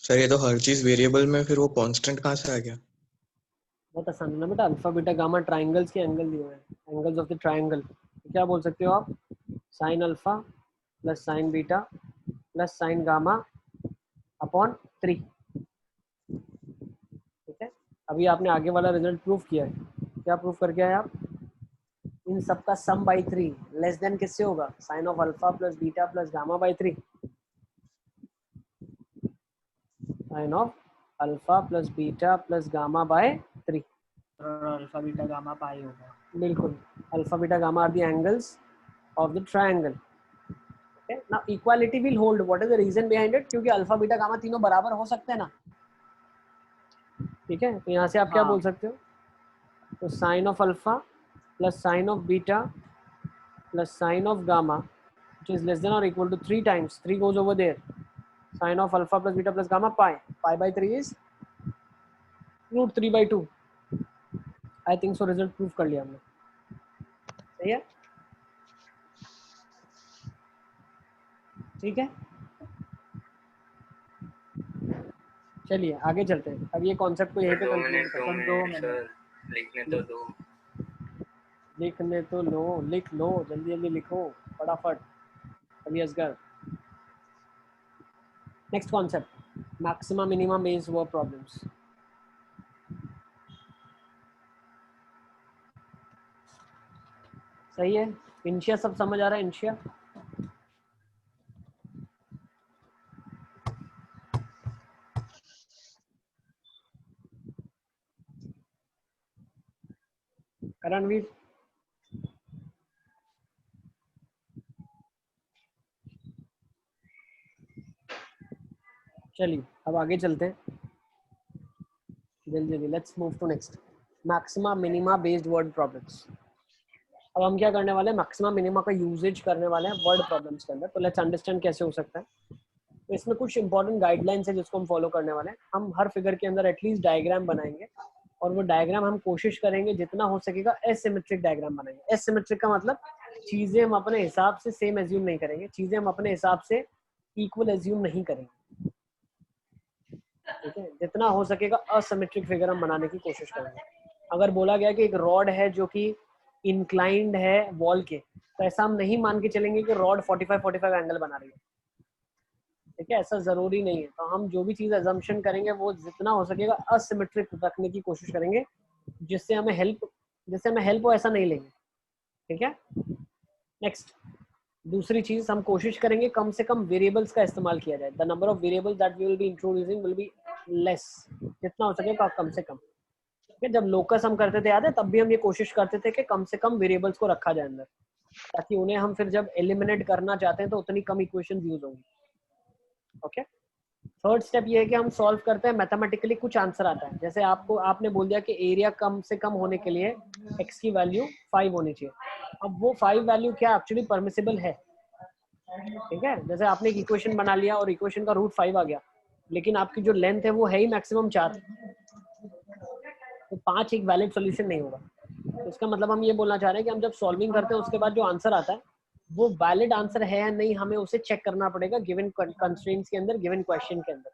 सर ये तो हर चीज वेरिएबल में, फिर वो कांस्टेंट कहाँ से आ गया? बहुत आसान है ना बेटा, अल्फा बीटा गामा ट्राइंगल्स के एंगल दिए हुए हैं, एंगल्स ऑफ द ट्राइंगल, तो क्या बोल सकते हो आप, sine alpha plus sign beta plus sign gamma upon 3, ठीक है। अभी आपने आगे वाला रिजल्ट प्रूफ किया है, क्या प्रूफ करके आए आप, इन सबका सम बाई 3 लेस देन किससे होगा, sine of alpha plus beta plus gamma by 3, sine of alpha plus beta plus gamma by 3, और अल्फा बीटा गामा पाई होगा। बिल्कुल, alpha beta gamma are the angles of the triangle. Okay, now equality will hold, what is the reason behind it, क्योंकि alpha beta gamma तीनों बराबर हो सकते हैं ना, ठीक है। तो यहाँ से आप क्या बोल सकते हो, तो sine of alpha plus sine of beta plus sine of gamma which is less than or equal to 3 times 3 goes over there, sin of alpha plus beta plus gamma pi by 3 is root 3 by 2। I think so, result proof कर लिया हमने, सही है, ठीक है। चलिए आगे चलते हैं, अब ये कॉन्सेप्ट को यहीं पे 2 कंक्लूड मिनट करते हैं। 2 मिनट सर लिखने तो दो। लिखने तो लो, लिख लो, जल्दी जल्दी लिखो फटाफट। अभी Asghar. Next concept, maxima minima based verb problems. सही है, इंशिया सब समझ आ रहा है? इंशिया करणवीर, चलिए अब आगे चलते हैं जल्दी जल्दी। Let's move to next, maxima minima based word problems. अब हम क्या करने वाले हैं, मैक्सिमा मिनिमा का यूजेज करने वाले हैं वर्ड प्रॉब्लम्स के अंदर। तो लेट्स अंडरस्टैंड कैसे हो सकता है। तो इसमें कुछ इंपॉर्टेंट गाइडलाइंस है जिसको हम फॉलो करने वाले हैं। हम हर फिगर के अंदर एटलीस्ट डायग्राम बनाएंगे, और वो डायग्राम हम कोशिश करेंगे जितना हो सकेगा एसिमेट्रिक डायग्राम बनाएंगे। एसिमेट्रिक का मतलब चीजें हम अपने हिसाब से सेम एज्यूम नहीं करेंगे, चीजें हम अपने हिसाब से इक्वल एज्यूम नहीं करेंगे। ठीक है, जितना हो सकेगा असिमेट्रिक फिगर हम बनाने की कोशिश करेंगे। अगर बोला गया कि एक रॉड है जो कि इंक्लाइंड है वॉल के, तो ऐसा हम नहीं मान के चलेंगे कि रॉड 45 एंगल बना रही है। ठीक है, ऐसा जरूरी नहीं है। तो हम जो भी चीज अजम्पशन करेंगे वो जितना हो सकेगा असिमेट्रिक रखने की कोशिश करेंगे, जिससे हमें हेल्प हो ऐसा नहीं लेंगे। ठीक है, नेक्स्ट दूसरी चीज हम कोशिश करेंगे कम से कम वेरिएबल्स का इस्तेमाल किया जाए। The number of variables that we will be introducing will be less, जितना हो सके कम से कम। ठीक है, जब लोकस हम करते थे याद है, तब भी हम ये कोशिश करते थे कि कम से कम वेरिएबल्स को रखा जाए अंदर, ताकि उन्हें हम फिर जब एलिमिनेट करना चाहते हैं तो उतनी कम इक्वेशन यूज होंगी। ओके, थर्ड स्टेप ये है कि हम सॉल्व करते हैं मैथमेटिकली, कुछ आंसर आता है। जैसे आपने बोल दिया कि एरिया कम से कम होने के लिए x की वैल्यू 5 होनी चाहिए। अब वो 5 वैल्यू क्या एक्चुअली परमिसिबल है? ठीक है, जैसे आपने एक इक्वेशन बना लिया और इक्वेशन का रूट 5 आ गया, लेकिन आपकी जो लेंथ है वो है ही मैक्सिमम 4, तो 5 एक वैलिड सोल्यूशन नहीं होगा। तो इसका मतलब हम ये बोलना चाह रहे हैं कि हम जब सॉल्विंग करते हैं उसके बाद जो आंसर आता है वो वैलिड आंसर है या नहीं, हमें उसे चेक करना पड़ेगा गिवन कंस्ट्रेंट्स के अंदर, गिवन क्वेश्चन के अंदर।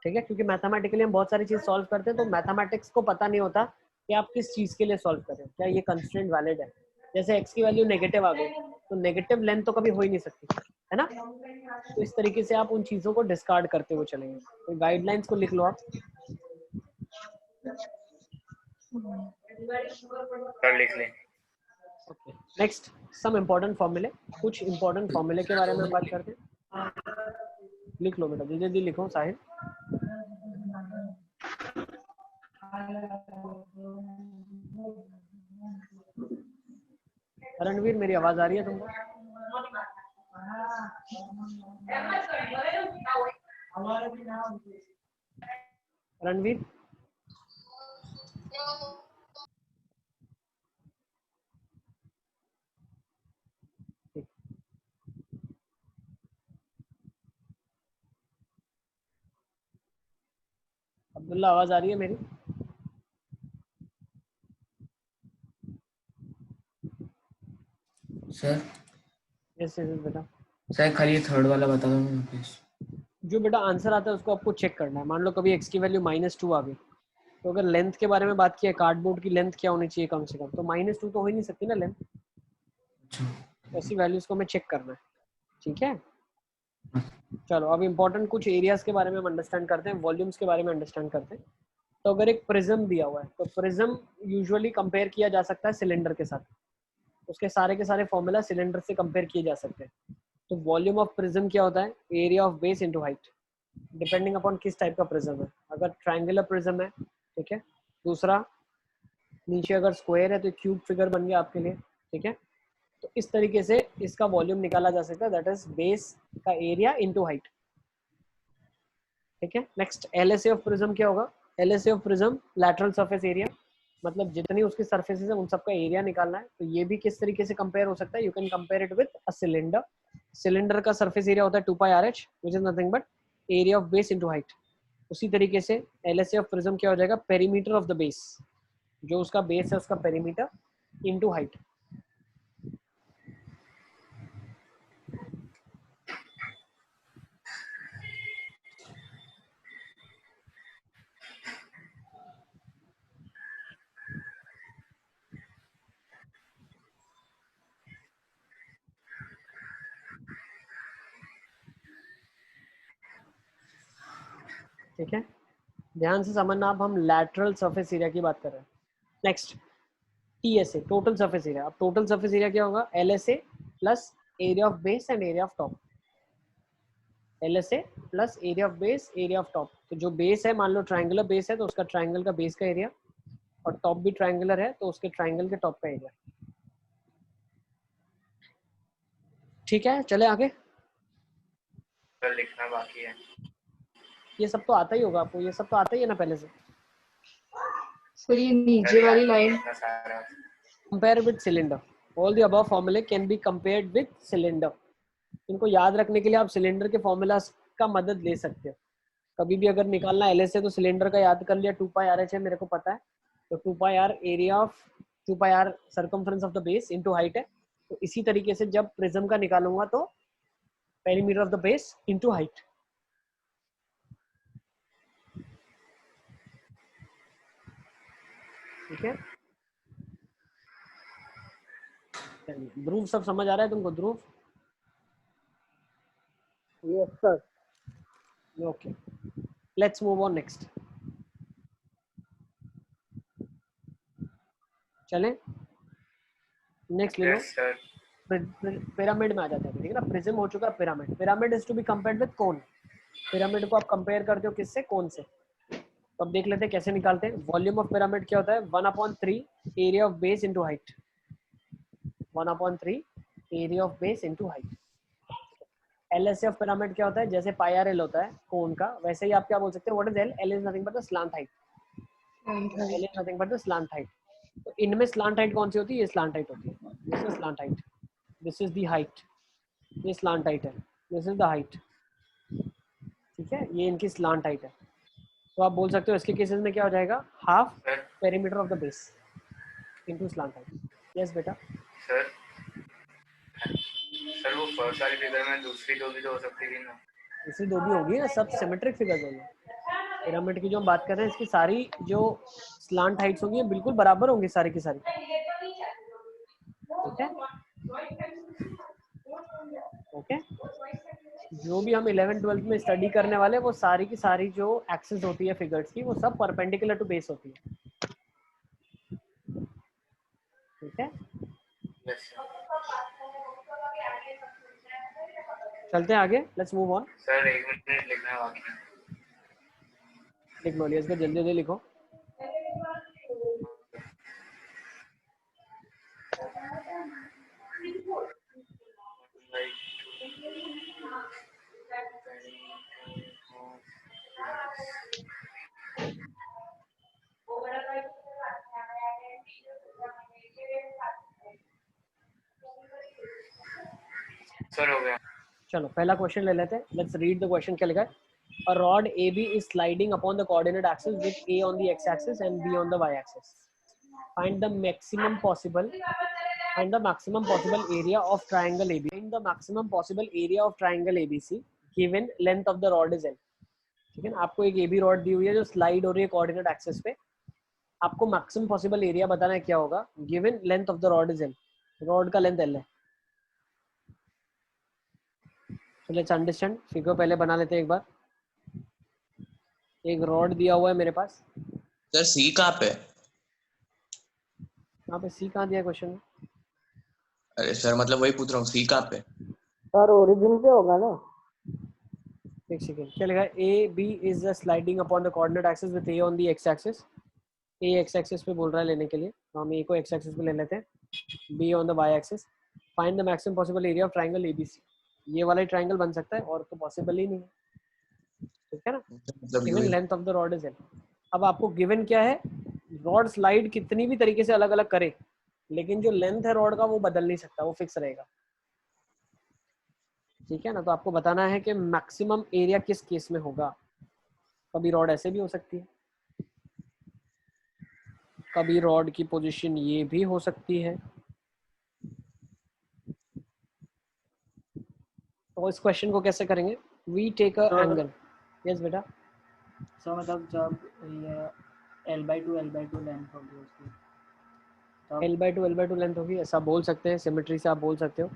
ठीक है, क्योंकि मैथमेटिकली हम बहुत सारी चीज सॉल्व करते हैं तो मैथमेटिक्स को पता नहीं होता कि आप किस चीज के लिए सॉल्व कर रहे हैं, क्या ये कंस्ट्रेंट वैलिड है। जैसे x की वैल्यू नेगेटिव आ गई तो नेगेटिव लेंथ तो कभी हो ही नहीं सकती, है ना। तो इस तरीके से आप उन चीजों को डिस्कार्ड करते हुए चलेंगे। तो गाइडलाइंस को लिख लो आप। कर लिख लें। ओके, नेक्स्ट सम इम्पोर्टेंट फॉर्मूले। कुछ इम्पोर्टेंट फॉर्मूले के बारे में हम बात करते हैं। लिख लो बेटा, जल्दी जल्दी लिखो साहिल। रणवीर, मेरी आवाज आ रही है तुमको? रणवीर, अब्दुल्ला, आवाज आ रही है मेरी? सर यस यस बेटा। सर खाली थर्ड वाला बता दो ना प्लीज। जो बेटा आंसर आता है उसको आपको चेक करना है। मान लो कभी x की वैल्यू -2 आ गई, तो अगर लेंथ के बारे में बात किया, कार्डबोर्ड की लेंथ क्या होनी चाहिए कम से कम, तो -2 तो हो ही नहीं सकती ना लेंथ। ऐसी वैल्यूज को हमें चेक करना है। ठीक है, चलो अब इम्पोर्टेंट कुछ एरियाज के बारे में हम अंडरस्टैंड करते हैं, वॉल्यूम्स के बारे में अंडरस्टैंड करते हैं। तो अगर एक प्रिज्म दिया हुआ है तो प्रिज्म यूजुअली कंपेयर किया जा सकता है सिलेंडर के साथ। उसके सारे के सारे फॉर्मूला सिलेंडर से कंपेयर किए जा सकते हैं। तो वॉल्यूम ऑफ प्रिज्म क्या होता है? Area of base into height, depending upon किस टाइप का प्रिज्म है। अगर ट्रायंगुलर प्रिज्म है, ठीक है, दूसरा नीचे अगर स्क्वायर है तो क्यूब फिगर बन गया आपके लिए। ठीक है, तो इस तरीके से इसका वॉल्यूम निकाला जा सकता है, दैट इज बेस का एरिया इनटू हाइट। ठीक है, नेक्स्ट एलएसए ऑफ प्रिज्म क्या होगा? LSA of prism lateral surface area, मतलब जितनी उसकी सरफेसेस है उन सबका एरिया निकालना है। तो ये भी किस तरीके से कंपेयर हो सकता है? You can compare it with a cylinder. Cylinder का सरफेस एरिया होता है 2πRh, which is nothing but area of base into height. उसी तरीके से एलएसए ऑफ प्रिज्म क्या हो जाएगा? पेरीमीटर ऑफ द बेस, जो उसका बेस है उसका पेरीमीटर इनटू हाइट। ठीक है, ध्यान से समझना। अब हम लैटरल सरफेस एरिया की बात कर रहे हैं। Next TSA, total surface area. अब टोटल सरफेस एरिया क्या होगा? LSA plus area of base and area of top. LSA plus area of base, area of top. तो जो बेस है, मान लो ट्रायंगुलर बेस है तो उसका ट्रायंगल का बेस का एरिया, और टॉप भी ट्रायंगुलर है तो उसके ट्रायंगल के टॉप का एरिया। ठीक है, चले आगे। सर लिखना बाकी है। ये सब तो आता ही होगा आपको, ये सब तो आता ही है ना पहले से। सर ये नीचे वाली लाइन इतना सारा compare with cylinder, all the above फॉर्मूले can be compared with cylinder. इनको याद रखने के लिए आप सिलेंडर के फॉर्मूलाज का मदद ले सकते हो। कभी भी अगर निकालना LSA तो सिलेंडर का याद कर लिया, 2πRH है, मेरे को पता है, तो 2πR area of 2πR circumference of the base into height है। तो इसी तरीके से जब प्रिज्म का निकालूंगा तो perimeter of the base into height. ठीक है, चलिए ध्रुव सब समझ आ रहा है तुमको? Dhruv yes sir. Okay, let's move on next. चलें, नेक्स्ट ले लो। Yes sir. पिरामिड में आ जाते हैं, ठीक है ना। प्रिज्म हो चुका pyramid. Pyramid is to be compared with cone. Pyramid को आप कंपेयर करते हो किससे? कोन से। तो अब देख लेते हैं कैसे निकालते हैं। वॉल्यूम ऑफ पिरामिड क्या होता है? 1/3 area of base into height. 1/3 area of base into height. LSA of pyramid क्या होता है? जैसे πRL होता है कोन का, वैसे ही आप क्या बोल सकते हैं? What is L? L is nothing but the slant height. L is nothing but the slant height. तो इनमें स्लांट हाइट कौन सी होती है? ये स्लांट हाइट होती है। This is slant height, this is the height, ये स्लांट हाइट है, दिस इज द हाइट। ठीक है, ये इनकी स्लांट हाइट है। तो आप बोल सकते हो इसके केसेस में क्या हो जाएगा? Half perimeter of the base into slant height. Yes बेटा। सर सर वो फर्स्ट वाली फिगर में दूसरी दो भी तो हो सकती थी ना। दूसरी दो भी होगी ना, सब सिमेट्रिक फिगर्स होंगे। पिरामिड की जो हम बात कर रहे हैं, इसकी सारी जो स्लांट हाइट्स होंगी बिल्कुल बराबर होंगी सारी की सारी। ठीक है, ओके। जो भी हम 11th-12th में स्टडी करने वाले हैं वो सारी की सारी जो एक्सिस होती है फिगर्स की, वो सब परपेंडिकुलर टू बेस होती है। ठीक है, यस सर। चलते हैं आगे। Let's move on. Sir 1 minute लिखना बाकी है। लिख लो, इसको जल्दी जल्दी लिखो। सर हो गया। चलो पहला क्वेश्चन ले लेते हैं। Let's read the question. क्या लिखा है? A rod AB is sliding upon the coordinate axis with A on the x-axis and B on the y-axis. Find the maximum possible area of triangle AB. Find the maximum possible area of triangle ABC given length of the rod is L. ठीक है ना, आपको एक AB rod दी हुई है जो slide हो रही है कोऑर्डिनेट एक्सिस पे। आपको मैक्सिमम पॉसिबल एरिया बताना है, क्या होगा? Given length of the rod is L। Rod का लेंथ L है। तो लेट्स अंडरस्टैंड। फिगर पहले बना लेते हैं एक बार। एक रॉड दिया हुआ है मेरे पास। सर सी कहाँ पे? यहाँ पे सी कहाँ दिया है क्वेश्चन में? अरे सर मतलब वही पूछ रहा हूँ, सी कहाँ पे? सर ओरिजिन पे होगा ना। एक सेकेंड, क्या लिखा है? A b is sliding upon the coordinate axis with a on the x axis. A x axis पे बोल रहा है लेने के लिए, तो हम ए को एक्स एक्सिस पे ले लेते हैं, b on the y axis. Find the maximum possible area of triangle ABC. ये वाला ट्रायंगल बन सकता है, और तो पॉसिबल ही नहीं है। ठीक है ना। मतलब given length of the rod is L। अब आपको गिवन क्या है? रॉड स्लाइड कितनी भी तरीके से अलग अलग करे, लेकिन जो लेंथ है रॉड का वो बदल नहीं सकता, वो फिक्स रहेगा। ठीक है ना। तो आपको बताना है कि मैक्सिमम एरिया किस केस में होगा। कभी रॉड ऐसे भी हो सकती है, कभी रॉड की पोजीशन ये भी हो सकती है। तो इस क्वेश्चन को कैसे करेंगे? We take a angle. Yes बेटा। सर मतलब जब ये L/2 लेंथ होगी उसकी, L/2 लेंथ होगी, ऐसा बोल सकते हैं, सिमेट्री से आप बोल सकते हो।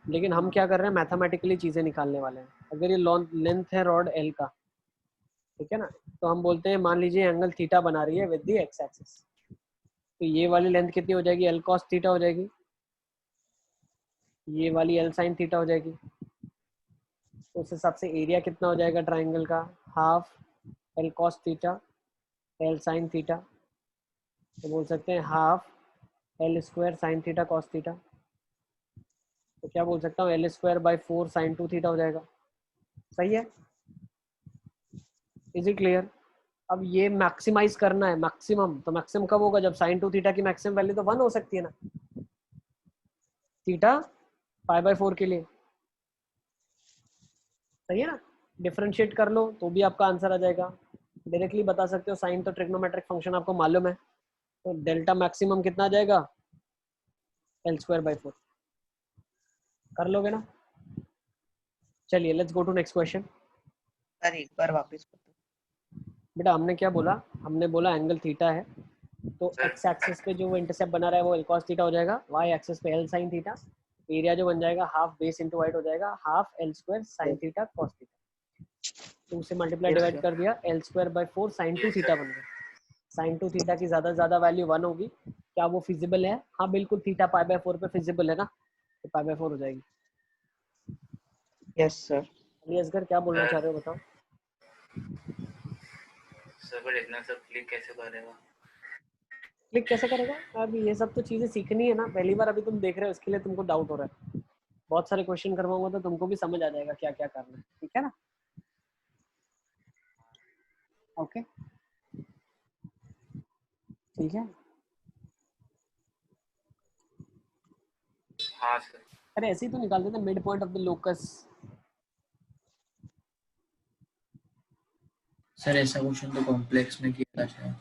लेकिन हम क्या कर रहे हैं? मैथमेटिकली चीजें निकालने वाले हैं। अगर ये लेंथ है रॉड L का, ठीक है ना। तो हम बोलते हैं मान लीजिए एंगल थीटा बना रही है विद द एक्स एक्सिस, तो ये वाली लेंथ कितनी हो जाएगी, एल कॉस थीटा हो जाएगी, ये वाली एल साइन थीटा हो जाएगी। तो उस हिसाब से एरिया कितना हो जाएगा ट्राइंगल का, half l cos theta l sine theta, तो बोल सकते हैं half l square sine theta cos theta. तो क्या बोल सकता हूँ, l square by 4 sine 2 theta हो जाएगा। सही है, इज इट क्लियर। अब ये मैक्सिमाइज करना है मैक्सिमम, तो मैक्सिमम कब होगा, जब साइन 2 थीटा की मैक्सिमम वैल्यू तो 1 हो सकती है ना, थीटा पाई बाई 4 के लिए। सही है ना, डिफरेंशिएट कर लो तो भी आपका आंसर आ जाएगा। डायरेक्टली बता सकते हो, साइन तो ट्रिग्नोमेट्रिक फंक्शन आपको मालूम है, तो डेल्टा मैक्सिमम कितना आ जाएगा, एल स्क्वायर बाई 4। कर लोगे ना। चलिए let's go to next question. Sir एक बार वापस बेटा हमने क्या बोला, हमने बोला एंगल थीटा है, तो एक्स एक्सिस पे जो वो इंटरसेप्ट बना रहा है वो एल कॉस थीटा हो जाएगा, वाई एक्सिस पे एल साइन थीटा, एरिया जो बन जाएगा हाफ बेस इंटू हाइट हो जाएगा, half l square sine theta cos theta. तो उसे मल्टीप्लाई डिवाइड कर दिया, l square by 4 sine 2 theta बन गया। साइन 2 थीटा की ज़्यादा से ज़्यादा वैल्यू 1 होगी, क्या वो फिजिबल है, हाँ बिल्कुल, थीटा पाई बाई 4 पे फिजिबल है ना, तो पाई बाई 4 हो जाएगी। Yes sir. अली असगर क्या बोलना चाह रहे हो बताओ। सर पर इतना सब क्लिक कैसे करेगा? क्लिक कैसे करेगा, अब ये सब तो चीज़ें सीखनी है ना, पहली बार अभी तुम देख रहे हो इसके लिए तुमको डाउट हो रहा है, बहुत सारे क्वेश्चन करवाऊंगा तो तुमको भी समझ आ जाएगा क्या क्या करना है, ठीक है ना। ओके ठीक है। हाँ सर। अरे ऐसे ही तो निकाल देते mid point of the locus. Sir ऐसा क्वेश्चन तो कॉम्प्लेक्स में किया था शायद।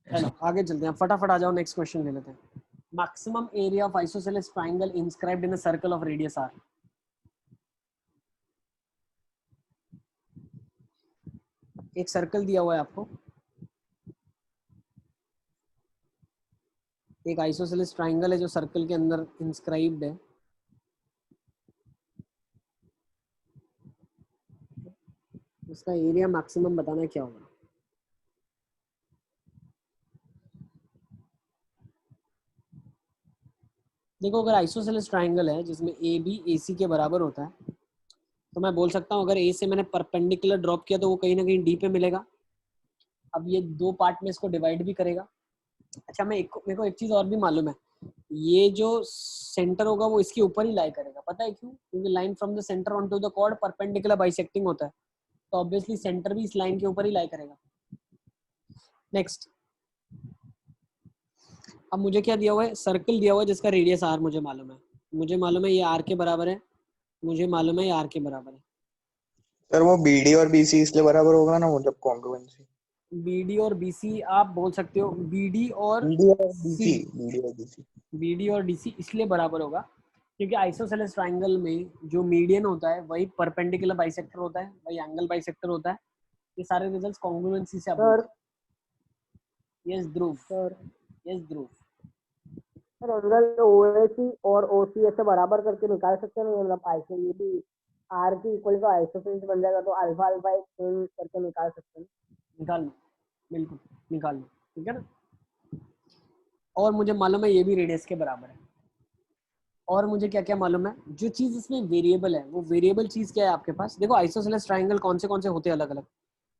चलो आगे चलते हैं, फटाफट आ जाओ, नेक्स्ट क्वेश्चन ले लेते हैं। Maximum area of isosceles triangle inscribed in a circle of radius r. एक सर्कल दिया हुआ है आपको, एक आइसोसेलेस ट्रायंगल है जो सर्कल के अंदर इंस्क्राइब्ड है, उसका एरिया मैक्सिमम बताना है क्या होगा। देखो अगर आइसोसेलेस ट्रायंगल है जिसमें ए बी ए सी के बराबर होता है, तो मैं बोल सकता हूँ अगर ए से मैंने परपेंडिकुलर ड्रॉप किया तो वो कहीं ना कहीं डी पे मिलेगा। अब ये दो पार्ट में इसको डिवाइड भी करेगा। अच्छा मेरे को एक चीज और भी मालूम है, ये जो सेंटर होगा वो इसके ऊपर ही लाई करेगा, पता है क्यों, क्योंकि line from the centre on to the chord perpendicular bisecting होता है, तो ऑब्वियसली सेंटर भी इस लाइन के ऊपर ही लाई करेगा। नेक्स्ट, अब मुझे क्या दिया हुआ है, सर्कल दिया हुआ है जिसका रेडियस आर मुझे मालूम है, मुझे मालूम है ये आर के बराबर है, मुझे मालूम है ये आर के बराबर है। सर वो बीडी और बीसी इसलिए बराबर होगा ना, मतलब कॉन्ग्रुएंसी। बीडी और बीसी आप बोल सकते हो, बीडी और सी, बीडी और डीसी इसलिए बराबर होगा क्योंकि आइसोसेलेस ट्रायंगल में जो मीडियन होता है वही परपेंडिकुलर बाइसेक्टर होता है, वही एंगल बाइसेक्टर होता है। ये सारे रिजल्ट्स कॉन्ग्रुएंसी से आप बोलते हैं। यस ध्रुव, यस ध्रुव। सर एंगल ओएसी और ओसी ऐसे बराबर करके निकाल सकते हैं, मतलब आइसो ये भी आर की इक्वल टू आइसोसेलेस बन जाएगा, तो अल्फा अल्फा एक करके निकाल सकते हैं। निकाल लो, बिल्कुल निकाल लो, ठीक है ना। और मुझे मालूम है ये भी रेडियस के बराबर है। और मुझे क्या क्या मालूम है, जो चीज इसमें वेरिएबल है वो वेरिएबल चीज क्या है आपके पास। देखो आइसोसेलेस ट्रायंगल कौन से होते हैं अलग अलग,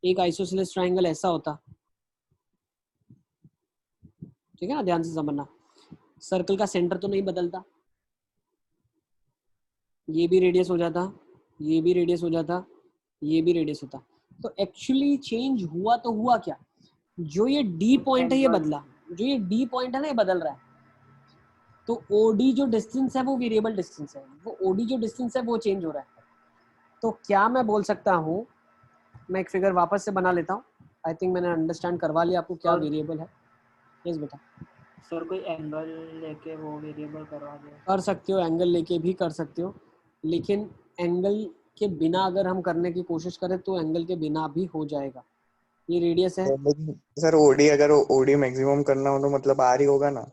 एक आइसोसेलेस ट्रायंगल ऐसा होता, ठीक है ना, ध्यान से समझना, सर्कल का सेंटर तो नहीं बदलता, ये भी रेडियस हो जाता, ये भी रेडियस हो जाता, ये भी रेडियस होता। तो एक्चुअली चेंज हुआ तो हुआ क्या, जो ये डी पॉइंट है ये बदला, जो ये डी पॉइंट है ना ये बदल रहा है। तो ओडी जो डिस्टेंस है वो वेरिएबल डिस्टेंस है, वो ओडी जो डिस्टेंस है वो चेंज हो रहा है। तो क्या मैं बोल सकता हूँ, मैं एक फिगर वापस से बना लेता हूँ, आई थिंक मैंने अंडरस्टैंड करवा लिया आपको क्या वेरिएबल है। यस बेटा सर कोई एंगल लेके वो वेरिएबल करवा दे। कर सकते हो, एंगल लेके भी कर सकते हो, लेकिन एंगल के बिना अगर हम करने की कोशिश करें तो एंगल के बिना भी हो जाएगा। ये रेडियस है सर ओडी, अगर ओडी मैक्सिमम करना हो तो मतलब आर ही होगा ना।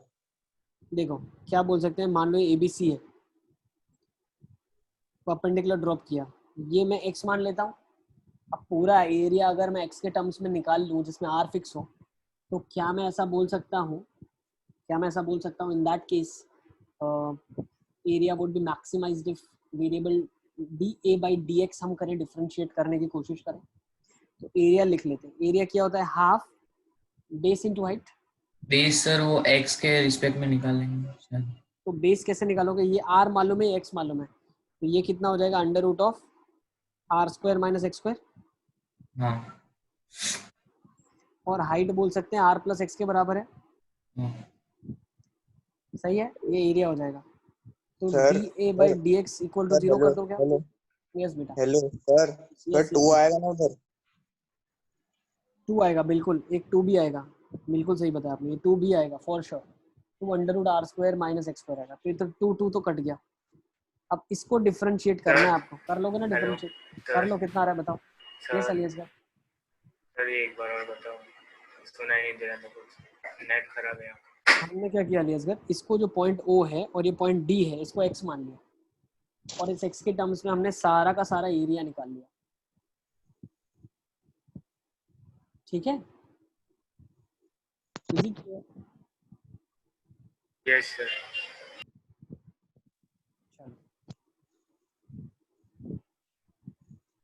देखो क्या बोल सकते हैं, मान लो एबीसी है, परपेंडिकुलर ड्रॉप किया, ये मैं एक्स मान लेता हूँ, अब पूरा एरिया अगर मैं x के टर्म्स में निकाल लूँ जिसमें r फिक्स हो, तो क्या मैं ऐसा बोल सकता हूँ in that case area would be maximised if variable dA by dx हम करें, डिफरेंशिएट करने की कोशिश करें, तो एरिया लिख लेते हैं। एरिया क्या होता है? Half base into height. Base sir वो x के रिस्पेक्ट में निकालेंगे शायद। तो बेस कैसे निकालोगे? ये r मालूम है, x मालूम है, तो ये कितना हो जाएगा? Under root of r square minus x square. हाँ और हाइट बोल सकते हैं r प्लस एक्स के बराबर है। हाँ सही है, ये एरिया हो जाएगा। तो sir dA by dx equal to 0 कर दो क्या? हेलो यस बेटा, हेलो सर यस 2 आएगा ना उधर? 2 आएगा, बिल्कुल एक 2 भी आएगा, बिल्कुल सही बताया आपने, ये 2 भी आएगा फॉर श्योर। तो under root r square minus x square आएगा, फिर तो 2 तो कट गया। अब इसको डिफरेंशिएट करना है आपको, कर लोगे ना डिफरेंशिएट? कर लो, कितना आ रहा है बताओ। यस अलियस का सर ये एक बार और बताओ, सुना ही नहीं दे रहा था कुछ, नेट खराब है यहाँ। हमने क्या किया अलियसगर, इसको जो पॉइंट O है और ये पॉइंट D है, इसको x मान लिया और इस x के टर्म्स में हमने सारा का सारा एरिया निकाल लिया। ठीक है, इजी किया। Yes sir.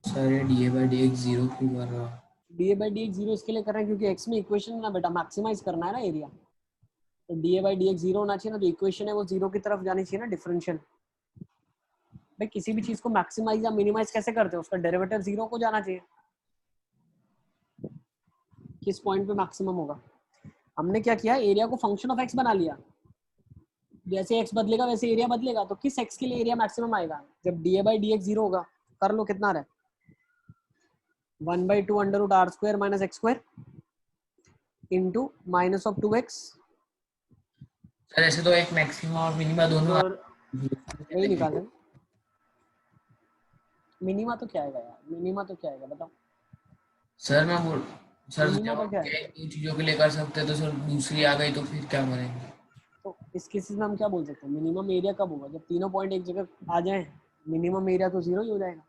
सर ये dA by dx 0 क्यों कर रहा है? dA by dx 0 इसके लिए कर रहे हैं क्योंकि x में इक्वेशन है ना बेटा, मैक्सिमाइज करना है ना एरिया, तो dA by dx 0 होना चाहिए ना, जो इक्वेशन है वो 0 की तरफ जानी चाहिए ना, डिफरेंशियल। भाई किसी भी चीज को मैक्सिमाइज या मिनिमाइज कैसे करते हैं? उसका डेरिवेटिव 0 को जाना चाहिए। किस पॉइंट पे मैक्सिमम होगा? हमने क्या किया, एरिया को फंक्शन ऑफ x बना लिया, जैसे x बदलेगा वैसे एरिया बदलेगा। तो किस x के लिए एरिया मैक्सिमम आएगा? जब dA by dx 0 होगा। कर लो, कितना रहा है? 1/2 under root r square minus x square into minus of 2x। Sir ऐसे तो एक मैक्सिमम और मिनिमा दोनों वही निकालें। मिनिमा तो क्या आएगा यार, मिनिमा तो क्या आएगा बताओ? सर मैं बोल सर मिनिमा जब तो क्या क्या है? दो चीजों के लिए कर सकते हैं तो सर दूसरी आ गई तो फिर क्या करेंगे? तो इस केसेस में हम क्या बोल सकते हैं, मिनिमम एरिया कब होगा? जब तीनों पॉइंट एक जगह आ जाए। मिनिमम एरिया तो 0 ही हो जाएगा,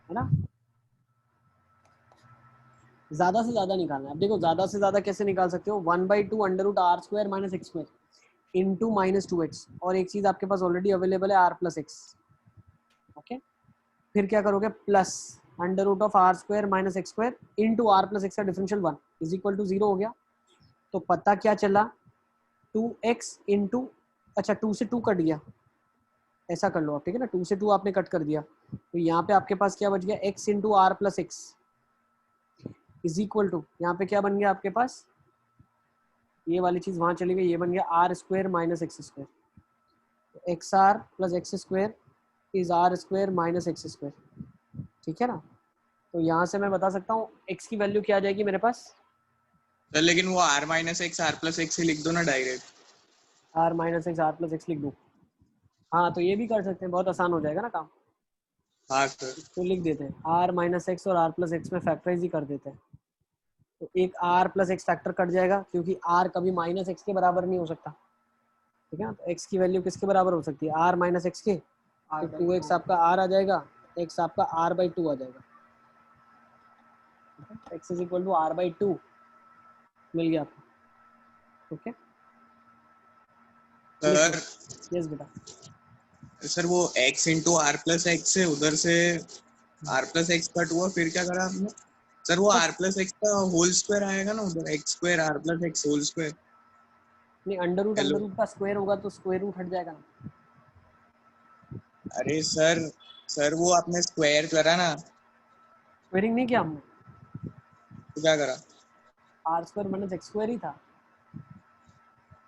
है ना? ज्यादा से ज्यादा निकालना है। अब देखो ज्यादा से ज्यादा कैसे निकाल सकते हो? 1/2 under root r square minus x square into minus 2x, और एक चीज आपके पास ऑलरेडी अवेलेबल है r प्लस एक्स। ओके, फिर क्या करोगे? Plus under root of r square minus x square into r plus x का डिफरेंशियल 1 इज इक्वल टू 0 हो गया। तो पता क्या चला? 2x इंटू, अच्छा 2 से 2 कट गया, ऐसा कर लो आप, ठीक है ना? 2 से 2 आपने कट कर दिया, तो यहाँ पे आपके पास क्या बच गया? x into are plus x is equal to, यहाँ पे क्या बन गया आपके पास? ये वाली चीज वहां चली गई, ये बन गया R square minus x square. तो X R plus X square is R square minus x square, ठीक है ना? तो यहाँ से मैं बता सकता हूँ x की वैल्यू क्या आ जाएगी मेरे पास? सर लेकिन वो r minus X r plus X ही लिख दो ना direct. r minus X R plus X लिख दूँ? हाँ तो ये भी कर सकते हैं, बहुत आसान हो जाएगा ना काम। हाँ सर। तो लिख देते हैं r माइनस एक्स और r प्लस एक्स में फैक्टराइज ही कर देते हैं। तो एक r plus x factor cut जाएगा क्योंकि r कभी माइनस एक्स के बराबर नहीं हो सकता, ठीक है ना? तो x की वैल्यू किसके बराबर हो सकती है? r माइनस एक्स के। तो 2x आपका r आ जाएगा, x आपका r/2 आ जाएगा। x is equal to r/2 मिल गया आपको। ओके सर यस बेटा। सर वो x into are plus x से उधर से r प्लस एक्स कट हुआ, फिर क्या करा आपने? सर वो r प्लस एक्स का होल स्क्वायर आएगा ना उधर, x square r plus x whole square. नहीं, अंडर रूट का स्क्वायर होगा तो स्क्वायर रूट हट जाएगा ना। अरे सर सर वो आपने स्क्वायर करा ना, स्क्वायरिंग नहीं किया हमने, तो क्या करा? R square minus x square ही था।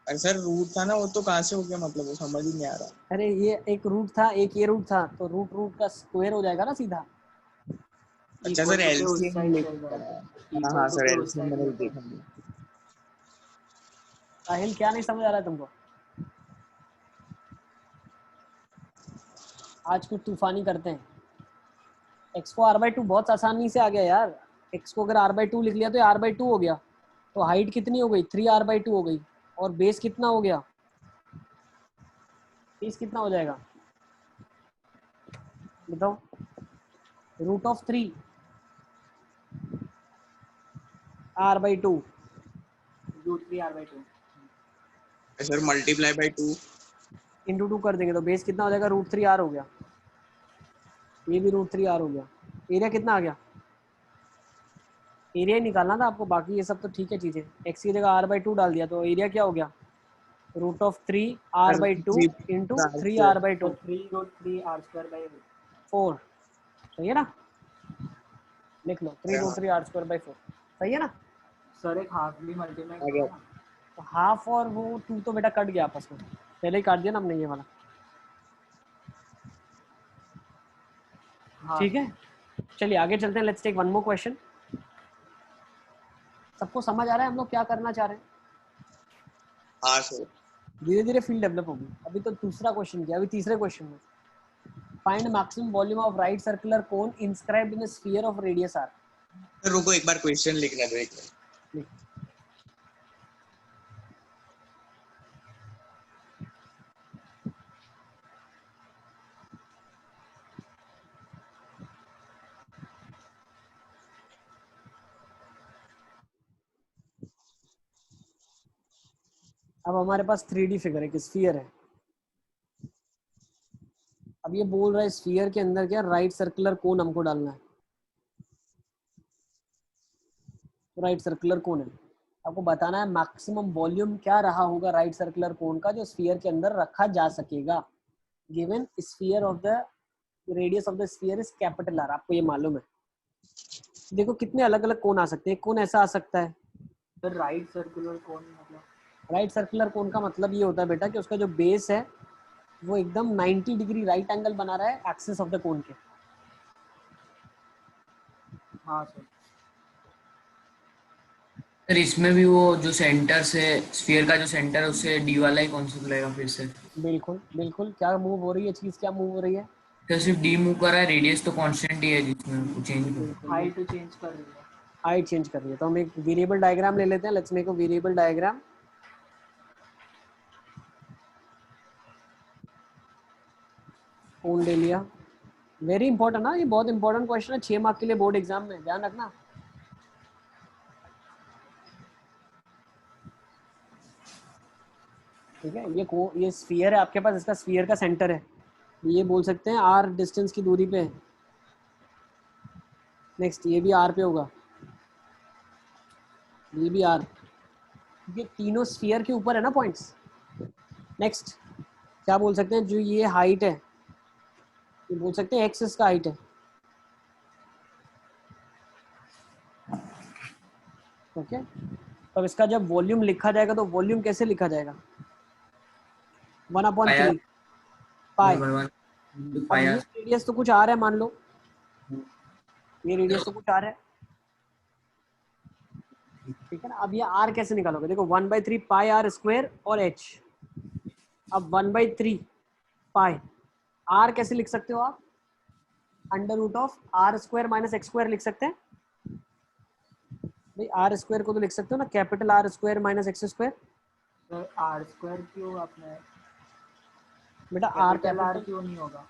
अरे सर रूट था ना, वो तो कहाँ से हो गया, मतलब वो समझ ही नहीं आ रहा। अरे ये एक रूट था, एक ये रूट था, तो रूट का स्क्वायर हो जाएगा ना सीधा। अच्छा सर एलसीएम हाँ सर एलसीएम मैंने देखा नहीं। साहिल क्या नहीं समझ आ रहा है तुमको? आज कुछ तूफानी करते हैं। x को r/2 बहुत आसानी से आ गया यार। x को अगर r/2 लिख लिया तो r/2 हो गया, तो हाइट कितनी हो गई? 3r/2 हो गई, और बेस कितना हो गया? बेस कितना हो जाएगा बताओ? Root of 3 r/2 √3 r/2 sir multiply by 2 into 2 कर देंगे तो बेस कितना हो जाएगा, √3r हो गया, ये भी √3r हो गया। एरिया कितना आ गया, एरिया ही निकालना था आपको, बाकी ये सब तो ठीक है चीजें। x की जगह r/2 डाल दिया तो एरिया क्या हो गया, √3r/2 इंटू 3r/2 और 3√3r²/4 4, सही है ना, लिख लो 3√3r²/4, सही है ना। सर एक हाफ भी मल्टीप्लाई आ गया। करो ना। तो हाफ और वो 2 तो बेटा कट गया आपस में, पहले ही काट दिया ना हमने ये वाला, हाँ ठीक है। चलिए आगे चलते हैं, let's take one more question. सबको समझ आ रहा है हम लोग क्या करना चाह रहे हैं, हाँ सर। धीरे धीरे फील्ड डेवलप होगी। अभी तो दूसरा क्वेश्चन किया, अभी तीसरे क्वेश्चन में find maximum volume of right circular cone inscribed in a sphere of radius r। रुको एक बार क्वेश्चन लिखने दो, एक लिख। अब हमारे पास 3D फिगर है कि स्फीयर है। अब ये बोल रहा है स्फीयर के अंदर क्या राइट सर्कुलर कोन हमको डालना है, राइट सर्कुलर कोन है, आपको बताना है मैक्सिमम वॉल्यूम क्या रहा होगा राइट सर्कुलर कोन का जो स्फीयर के अंदर रखा जा सकेगा, given sphere of the radius of the sphere is capital R। आपको ये मालूम है, देखो कितने अलग अलग कोन आ सकते हैं। कोन ऐसा आ सकता है, सर राइट सर्कुलर कोन मतलब राइट सर्कुलर कोन का मतलब ये होता है बेटा कि उसका जो बेस है वो एकदम 90 डिग्री राइट एंगल बना रहा है एक्सिस ऑफ द कोन के। हाँ सर। सर इसमें भी वो जो सेंटर से स्फीयर का जो सेंटर है उससे डी वाला ही कॉन्सेप्ट लगेगा फिर से। बिल्कुल बिल्कुल, क्या मूव हो रही है चीज, क्या मूव हो रही है, तो सिर्फ डी मूव कर रहा है, रेडियस तो कांस्टेंट ही है जिसमें चेंज कर। हाइट चेंज कर रही है। हाइट चेंज कर रही है। तो हम एक वेरिएबल डायग्राम ले लेते हैं, let's make a variable diagram. Cone ले लिया, वेरी इंपॉर्टेंट ना, ये बहुत इंपॉर्टेंट क्वेश्चन है 6 मार्क के लिए बोर्ड एग्जाम में, ध्यान रखना। ठीक है, ये स्फीयर है आपके पास, इसका स्फीयर का सेंटर है, ये बोल सकते हैं r डिस्टेंस की दूरी पे है। नेक्स्ट ये भी r पे होगा, ये भी r, ये तीनों स्फीयर के ऊपर है ना पॉइंट्स। नेक्स्ट क्या बोल सकते हैं, जो ये हाइट है ये बोल सकते हैं x इसका हाइट है। ओके, तो इसका जब वॉल्यूम लिखा जाएगा तो वॉल्यूम कैसे लिखा जाएगा, 1/3 पाई। अब ये रेडियस तो कुछ आ रहा है, मान लो ये रेडियस तो कुछ आ रहा है, ठीक है ना। अब ये r कैसे निकालोगे, देखो 1/3 पाई r स्क्वायर और h। अब 1/3 पाई r कैसे लिख सकते हो आप, √r² - x² लिख सकते हैं भाई। r स्क्वायर को तो लिख सकते हो ना, capital R² - x²। Sir r² क्यों आपने, बेटा R क्यों नहीं होगा,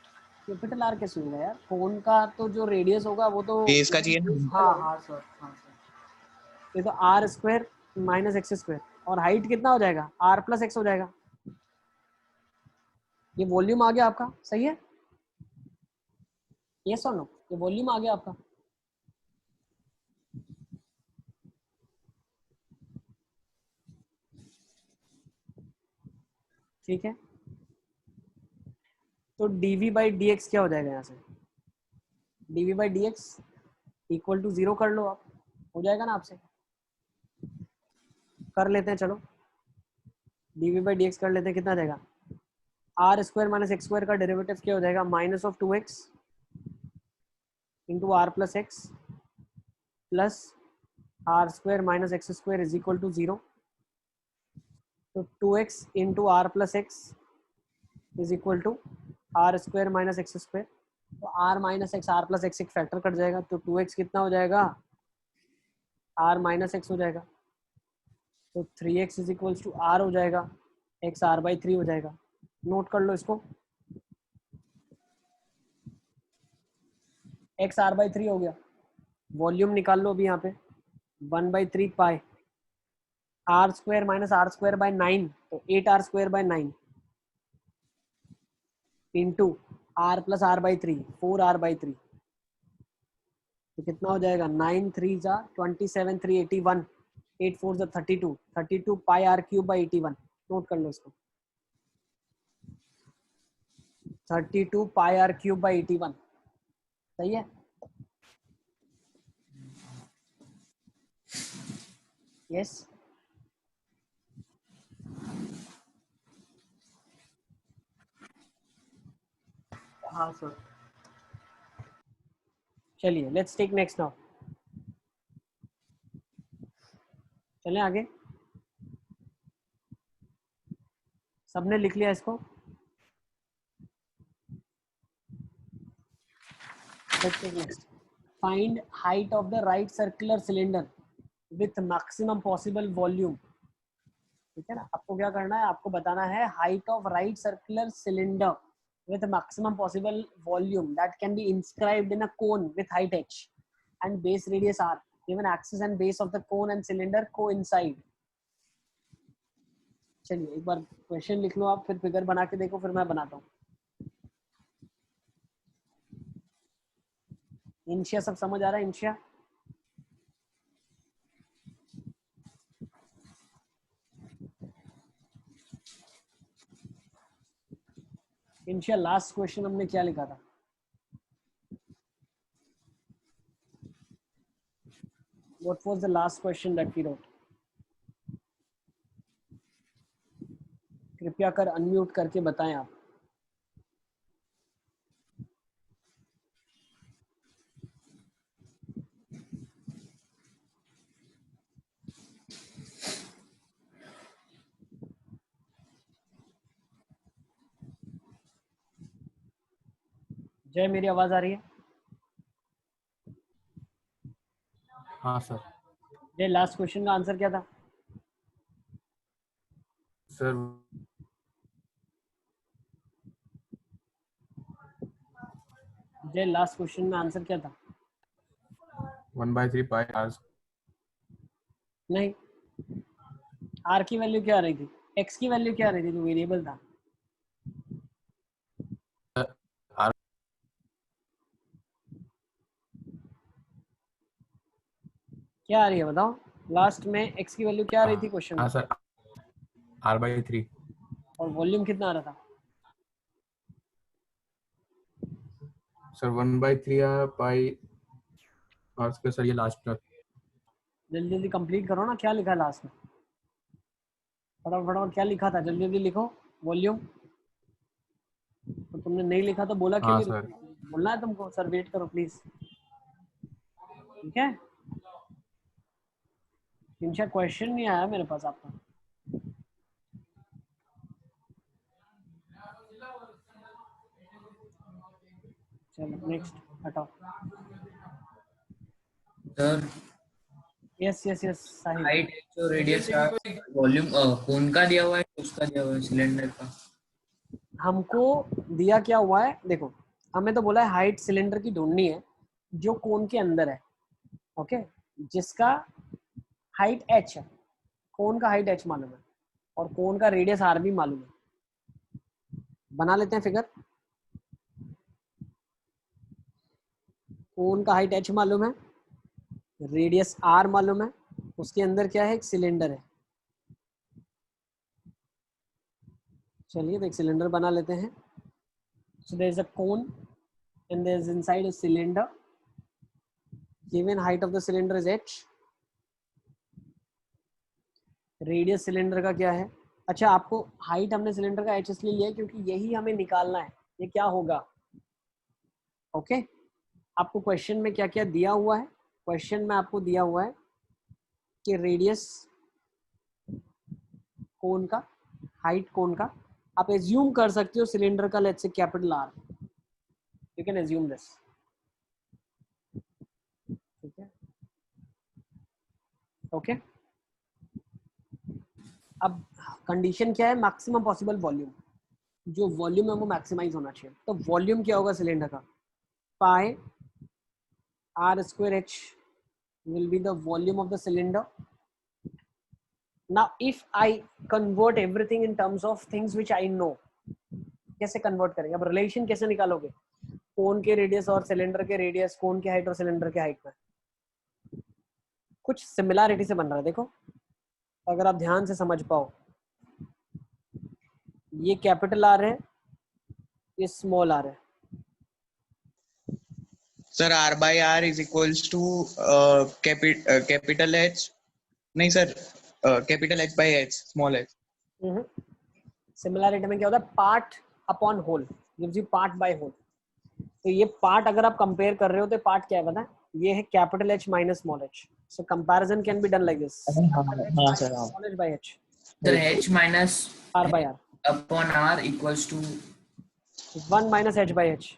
कैपिटल R कैसे होगा यार, कोन का तो जो रेडियस होगा वो तो बेस का चाहिए ना। हाँ सर, हाँ सर। ये तो R² - x² और हाइट कितना हो जाएगा, r + x हो जाएगा। ये वॉल्यूम आ गया आपका, सही है, यस और नो, ये वॉल्यूम आ गया आपका। ठीक है, तो dv/dx क्या हो जाएगा, यहाँ से dv/dx = 0 कर लो आप, हो जाएगा ना आपसे, कर लेते हैं चलो, dv/dx कर लेते हैं, कितना जाएगा, r² - x² का डेरिवेटिव क्या हो जाएगा, -2x × r + x plus r² - x² = 0। तो 2x × r + x = r² - x²। तो r - x, r + x एक फैक्टर कट जाएगा, तो 2x कितना हो जाएगा, r - x हो जाएगा। तो 3x = r हो जाएगा, x r/3 हो जाएगा। नोट कर लो इसको, एक्स आर बाई 3 हो गया, वॉल्यूम निकाल लो अभी यहाँ पे 1/3 pi are square minus are square by 9, तो 8r square by 9 into are plus R by 3 4r/3, तो कितना हो जाएगा 9 3 जा 27 3 81 8 4 जा 32 पाई आर क्यूब बाई 81, नोट कर लो इसको 32 पाई आर क्यूब बाई 81, सही है। यस हाँ सर। चलिए लेट्स टेक नेक्स्ट नाउ, चलें आगे। सबने लिख लिया इसको? Let's take next. Find height of the right circular cylinder with maximum possible volume. ठीक है ना, आपको क्या करना है, आपको बताना है height of right circular cylinder with maximum possible volume that can be inscribed in a cone with height h and base radius r. Given axis and base of the cone and cylinder coincide. चलिए एक बार question लिख लो आप, फिर figure बना के देखो, फिर मैं बनाता हूँ। इंशिया सब समझ आ रहा है? इंशिया इंशिया लास्ट क्वेश्चन हमने क्या लिखा था? What was the last question that we wrote? कृपया कर अनम्यूट करके बताएं आप। जय, मेरी आवाज आ रही है? हाँ सर। जय, लास्ट क्वेश्चन का आंसर क्या था? सर जय, लास्ट क्वेश्चन में आंसर क्या था? 1/3 पाई आर। नहीं, आर की वैल्यू क्या आ रही थी? एक्स की वैल्यू क्या आ रही थी जो वेरिएबल था? आर क्या आ रही है बताओ? लास्ट में एक्स की वैल्यू क्या आ रही थी क्वेश्चन हाँ में? Sir, r/3। और वॉल्यूम कितना आ रहा था? Sir 1/3 pi are square. Sir ये लास्ट में जल्दी जल्दी कंप्लीट करो ना, क्या लिखा है लास्ट में? फटाफट फटाफट क्या लिखा था, जल्दी जल्दी लिखो। वॉल्यूम तो तुमने नहीं लिखा तो बोला क्यों हाँ नहीं? सर। बोलना है तुमको, सर वेट करो प्लीज, ठीक है? इनशा क्वेश्चन नहीं आया मेरे पास आपका। चलो नेक्स्ट हटाओ। Sir yes yes yes Sahib. Height H और रेडियस वॉल्यूम कौन का दिया हुआ है, उसका दिया हुआ है सिलेंडर का? हमको दिया क्या हुआ है, देखो हमें तो बोला है हाइट सिलेंडर की ढूंढनी है जो कोन के अंदर है, ओके, जिसका हाइट h है, कोन का हाइट h मालूम है और कोन का रेडियस r भी मालूम है। बना लेते हैं फिगर। कोन का हाइट h मालूम है, रेडियस r मालूम है, उसके अंदर क्या है, एक सिलेंडर है। चलिए तो एक सिलेंडर बना लेते हैं। So there is a cone and there is inside a cylinder. Given height of the cylinder is h. Radius cylinder का क्या है? अच्छा, आपको हाइट हमने सिलेंडर का h इसलिए लिया है क्योंकि यही हमें निकालना है, ये क्या होगा, ओके। आपको क्वेश्चन में क्या क्या दिया हुआ है? क्वेश्चन में आपको दिया हुआ है कि रेडियस कोन का, हाइट कोन का, आप एज्यूम कर सकते हो सिलेंडर का let's say capital R, you can assume this, ठीक है, ओके। अब कंडीशन क्या है, मैक्सिमम पॉसिबल वॉल्यूम, जो वॉल्यूम है वो मैक्सिमाइज होना चाहिए। तो वॉल्यूम क्या होगा सिलेंडर का, पाई R square H will be the volume of the cylinder. Now if I convert everything in terms of things which I know, कैसे कन्वर्ट करेंगे? अब रिलेशन कैसे निकालोगे? कोन के रेडियस और सिलेंडर के रेडियस, कोन की हाइट और सिलेंडर के हाइट में कुछ सिमिलैरिटी से बन रहा है। देखो अगर आप ध्यान से समझ पाओ, ये कैपिटल आर है, ये स्मॉल आर है। Sir R by R is equals to capital H, नहीं sir, capital H by H, small h. Similarity में क्या होता है? Part upon whole gives you part by whole. तो ये पार्ट अगर आप कंपेयर कर रहे हो तो पार्ट क्या है पता है? ये है capital H minus small h। So comparison can be done like this, हाँ सर, हाँ। Small h by h। Sir h minus r by r upon r equals to 1 minus h by h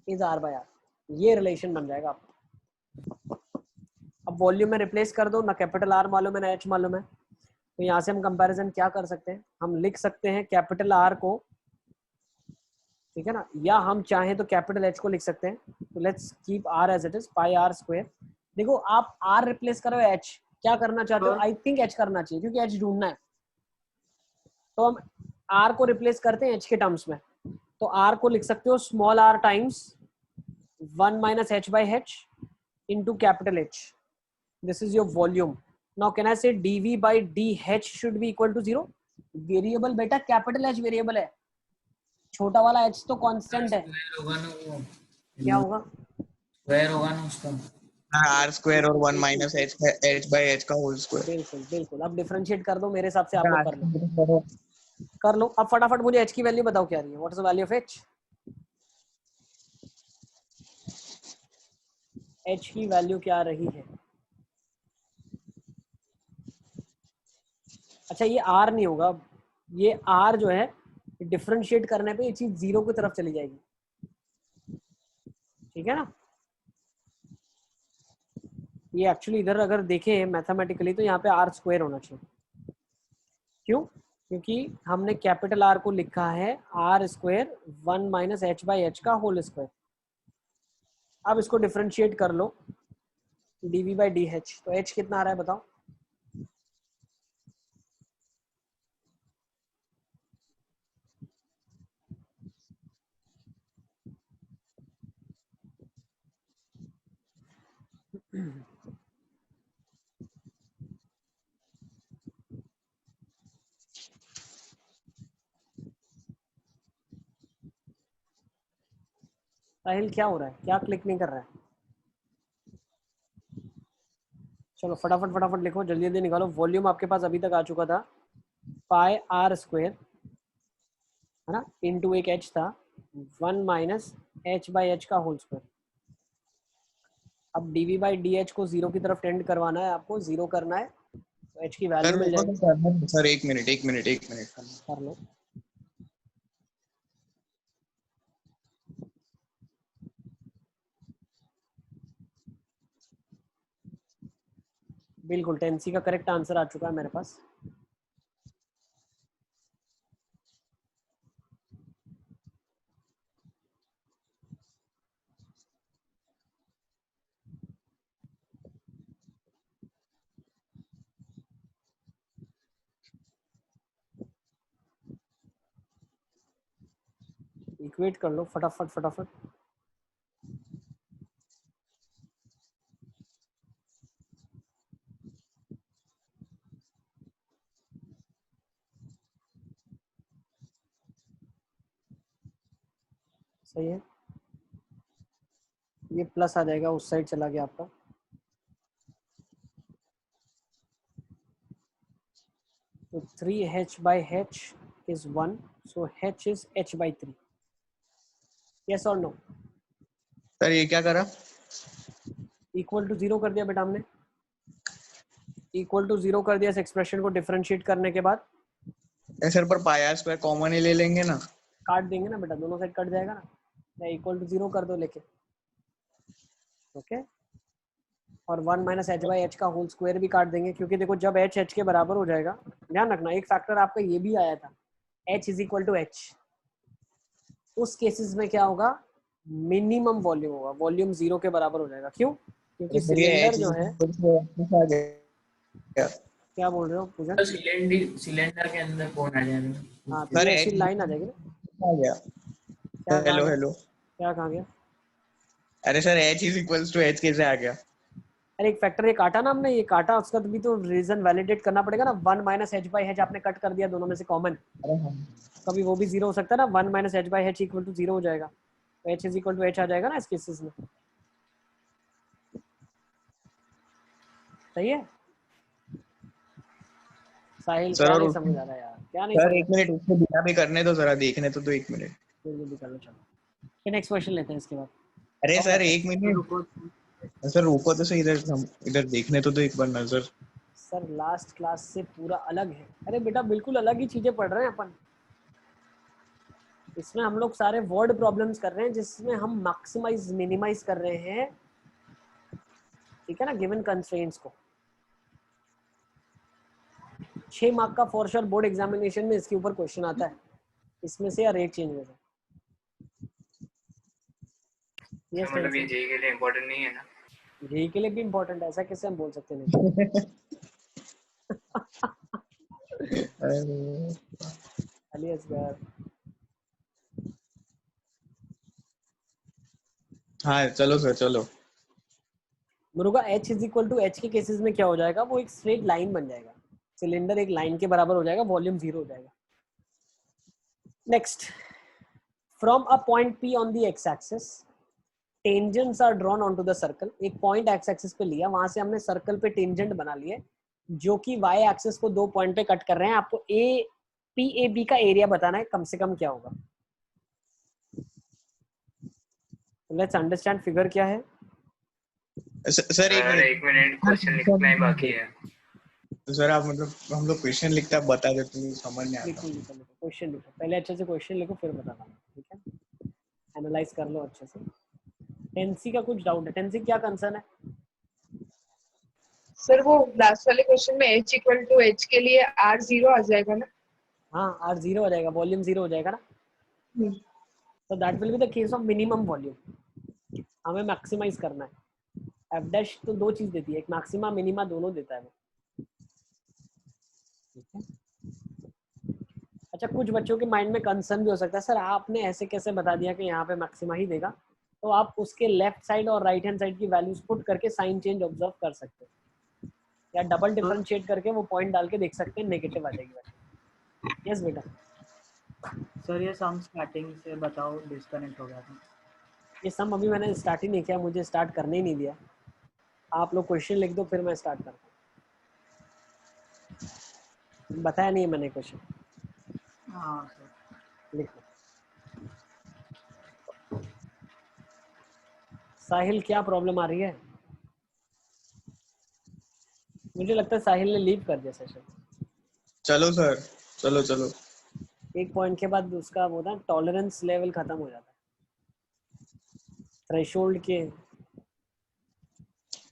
is r by r। ये relation बन जाएगा आपका। अब volume में replace कर दो, ना कैपिटल R मालूम है ना H मालूम है, तो यहाँ से हम कंपैरिजन क्या कर सकते हैं? हम लिख सकते हैं कैपिटल R को, ठीक है ना, या हम चाहें तो कैपिटल H को लिख सकते हैं। तो let's keep R as it is, pi R square. देखो आप R रिप्लेस करो H, क्या करना चाहते हो? आई थिंक H करना चाहिए क्योंकि H ढूंढना है। तो हम R को रिप्लेस करते हैं H के टर्म्स में, तो R को लिख सकते हो small r times 1 minus h by h into capital H. This is your volume. Now can I say dv by dh should be equal to 0? Variable बेटा कैपिटल H वेरिएबल है, छोटा वाला h तो constant है। होगा ना वो, क्या होगा? स्क्वायर होगा ना उसका, R square और 1 minus h by h का होल स्क्वायर। बिल्कुल बिल्कुल। अब डिफरेंशिएट कर दो, मेरे हिसाब से आप लोग कर लो। अब फटाफट मुझे h की वैल्यू बताओ क्या रही है? What is the value of h? h की वैल्यू क्या रही है? अच्छा ये r नहीं होगा, ये r जो है डिफरेंशिएट करने पे ये चीज जीरो की तरफ चली जाएगी, ठीक है ना। ये एक्चुअली इधर अगर देखें मैथमेटिकली तो यहाँ पे r स्क्वायर होना चाहिए। क्यों? क्योंकि हमने कैपिटल R को लिखा है r square 1 minus h by h का होल स्क्वायर। अब इसको डिफरेंशिएट कर लो dv बाई dh, तो h कितना आ रहा है बताओ? साहिल क्या हो रहा है? क्या क्लिक नहीं कर रहा है? चलो फटाफट फटाफट लिखो, जल्दी जल्दी निकालो। वॉल्यूम आपके पास अभी तक आ चुका था पाई R स्क्वायर, है ना, इनटू एक h था 1 माइनस h बाई h का होल स्क्वायर। अब dv बाई dh को जीरो की तरफ टेंड करवाना है, आपको जीरो करना है तो h की वैल्यू मिल जाएगी। सर एक मिनट कर लो। बिल्कुल 10C का करेक्ट आंसर आ चुका है मेरे पास। इक्वेट कर लो फटाफट फटाफट। सही है, ये प्लस आ जाएगा, उस साइड चला गया आपका। तो 3h by h is 1, so h is h by 3. Yes or no? Sir ये क्या करा? इक्वल टू 0 कर दिया बेटा हमने, इक्वल टू 0 कर दिया इस एक्सप्रेशन को डिफरेंशिएट करने के बाद। सर पर पाई R स्क्वायर कॉमन ही ले लेंगे ना, काट देंगे ना बेटा, दोनों साइड कट जाएगा ना। या इक्वल टू 0 कर दो लेके, ओके। और 1 माइनस h बाई h का होल स्क्वायर भी काट देंगे, क्योंकि देखो जब h h के बराबर हो जाएगा, ध्यान रखना एक फैक्टर आपका ये भी आया था h is equal to h। उस केसेस में क्या होगा? मिनिमम वॉल्यूम होगा, वॉल्यूम 0 के बराबर हो जाएगा। क्यों? क्योंकि फिर ये सिलेंडर H जो है, आ गया। क्या बोल रहे हो पूजन? तो सिलेंडर के अंदर कौन आ जाएगा? हाँ तो सर ये ऐसी H लाइन आ जाएगी ना। आ गया। क्या कहा हेलो गया? हेलो। क्या कहा गया? अरे sir H is equals to H कैसे आ गया? अरे एक फैक्टर ये काटा ना हमने, ये काटा, उसका भी तो रीजन वैलिडेट करना पड़ेगा ना। 1 माइनस एच बाई एच आपने कट कर दिया दोनों में से कॉमन, अरे हाँ कभी वो भी 0 हो सकता है ना। 1 minus H by H equal to 0 हो जाएगा, तो H is equal to H आ जाएगा ना इस केसेस में। सही है साहिल? सर क्या और नहीं समझ आ रहा यार, क्या नहीं सर समझ? 1 मिनट उसको बिना भी करने दो जरा, देखने तो 1 मिनट। जल्दी कर लो चलो, नेक्स्ट क्वेश्चन लेते हैं इसके बाद। अरे और सर बताओ। 1 मिनट रुको। सर रुको तो सही, इधर हम इधर देखने तो दो एक बार नजर। सर लास्ट क्लास से पूरा अलग है। अरे बेटा बिल्कुल अलग ही चीजें पढ़ रहे हैं अपन। इसमें हम लोग सारे वर्ड प्रॉब्लम्स कर रहे हैं जिसमें हम मैक्सिमाइज मिनिमाइज कर रहे हैं, ठीक है ना, गिवन कंस्ट्रेंट्स को। 6 मार्क का फॉर श्योर बोर्ड एग्जामिनेशन में इसके ऊपर क्वेश्चन आता है, इसमें से या रेट चेंज हो जाए। यस मतलब ये जेई के लिए इम्पोर्टेंट नहीं है ना? जेई के लिए भी इम्पोर्टेंट है, ऐसा कैसे हम बोल सकते नहीं? खाली असगर। हाँ चलो सर चलो। मुरुगा h is equal to h के केसेस में क्या हो जाएगा, वो एक स्ट्रेट लाइन बन जाएगा, सिलेंडर एक लाइन के बराबर हो जाएगा, वॉल्यूम 0 हो जाएगा। Next, from a point P on the x axis tangents are drawn on to the circle. एक पॉइंट x एक्सिस पे लिया, वहां से हमने सर्कल पे टेंजेंट बना लिए जो कि y एक्सिस को 2 पॉइंट पे कट कर रहे हैं। आपको PAB का एरिया बताना है, कम से कम क्या होगा। लेट्स अंडरस्टैंड फिगर क्या है। Sir 1 minute. 1 मिनट, क्वेश्चन लिखना ही बाकी है। तो सर आप मतलब हम लोग क्वेश्चन लिखते आप बता देते तो समझ नहीं आता। लिखो क्वेश्चन लिखो, पहले अच्छे से क्वेश्चन लिखो फिर बताना, ठीक है? एनालाइज कर लो अच्छे से। टेंसी का कुछ डाउट है? टेंसी क्या कंसर्न है? सर वो लास्ट वाले क्वेश्चन में h इक्वल टू h के लिए r 0 आ जाएगा ना? हाँ r 0 हो जाएगा, वॉल्यूम 0 हो जाएगा ना। तो that will be the case of minimum volume. हमें मैक्सिमाइज करना है। एफ डैश तो 2 चीज देती है, एक मैक्सिमा मिनिमा दोनों देता है वो, ठीक है? अच्छा, कुछ बच्चों के माइंड में कंसर्न भी हो सकता है, सर आपने ऐसे कैसे बता दिया कि यहाँ पे मैक्सिमा ही देगा। तो आप उसके लेफ्ट साइड और राइट हैंड साइड की वैल्यूज पुट करके साइन चेंज ऑब्जर्व कर सकते हैं, या डबल डिफरेंशिएट करके वो पॉइंट डाल के देख सकते हैं, नेगेटिव आ जाएगी। यस बेटा। सर ये सम स्टार्टिंग से बताओ, डिस्कनेक्ट हो गया था। ये सम अभी मैंने स्टार्ट ही नहीं किया, मुझे स्टार्ट करने ही नहीं दिया। आप लोग क्वेश्चन लिख दो फिर मैं स्टार्ट करता हूँ। बताया नहीं है मैंने क्वेश्चन, हाँ सर। लिखो। साहिल क्या प्रॉब्लम आ रही है? मुझे लगता है साहिल ने लीव कर दिया सेशन। चलो सर चलो चलो। एक पॉइंट के बाद उसका वो ना टॉलरेंस लेवल खत्म हो जाता है,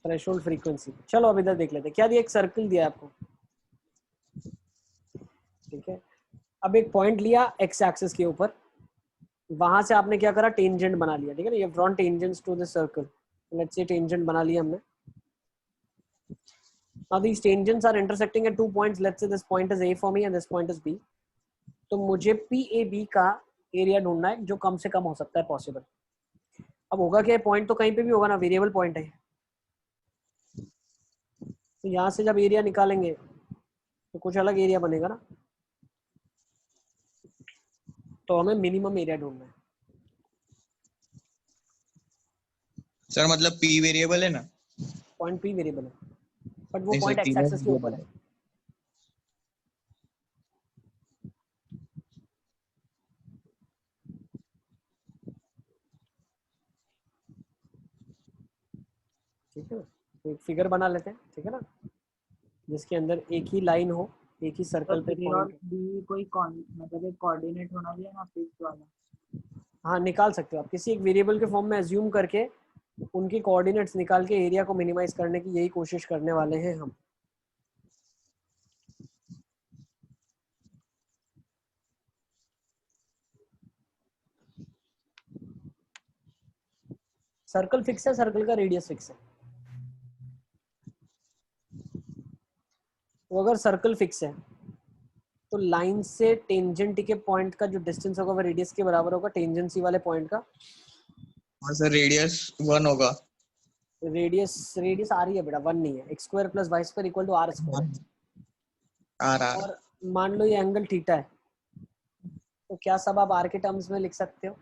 थ्रेशोल्ड फ्रीक्वेंसी। चलो अब इधर देख लेते हैं क्या दिया। एक सर्कल दिया आपको, ठीक है? अब एक पॉइंट लिया एक्स एक्सिस के ऊपर, वहां से आपने क्या करा, टेंजेंट बना लिया, ठीक है ना? ये drawn tangents to the circle. Let's say tangent बना लिया हमने। Now these tangents are intersecting at 2 points. Let's say this point is A for me and this point is B. तो मुझे PAB का एरिया ढूंढना है जो कम से कम हो सकता है पॉसिबल। अब होगा क्या, पॉइंट तो कहीं पे भी होगा ना, वेरिएबल पॉइंट है। तो यहाँ से जब एरिया निकालेंगे तो कुछ अलग एरिया बनेगा ना, तो हमें मिनिमम एरिया ढूंढना है। सर मतलब P वेरिएबल है ना? पॉइंट P वेरिएबल है, बट वो नहीं सर पॉइंट एक्स तीनों एक्सिस के ऊपर है। ठीक है ना? तो एक फिगर बना लेते हैं, ठीक है ना, जिसके अंदर एक ही लाइन हो, एक ही सर्कल पे ए और पॉइंट। बी कोई मतलब एक कोऑर्डिनेट होना चाहिए ना फिक्स वाला। हाँ निकाल सकते हो आप, किसी एक वेरिएबल के फॉर्म में एज्यूम करके उनकी कोऑर्डिनेट्स निकाल के एरिया को मिनिमाइज करने की यही कोशिश करने वाले हैं हम। सर्कल फिक्स है, सर्कल का रेडियस फिक्स है। तो अगर सर्कल फिक्स है तो लाइन से टेंजेंट के पॉइंट का जो डिस्टेंस होगा वो रेडियस के बराबर होगा टेंजेंसी वाले पॉइंट का। हाँ सर, रेडियस 1 होगा। रेडियस आ रही है बेटा, 1 नहीं है। X square plus y square equal to are square है। आर और मान लो ये एंगल थीटा है, तो क्या सब आप आर के टर्म्स में लिख सकते हो?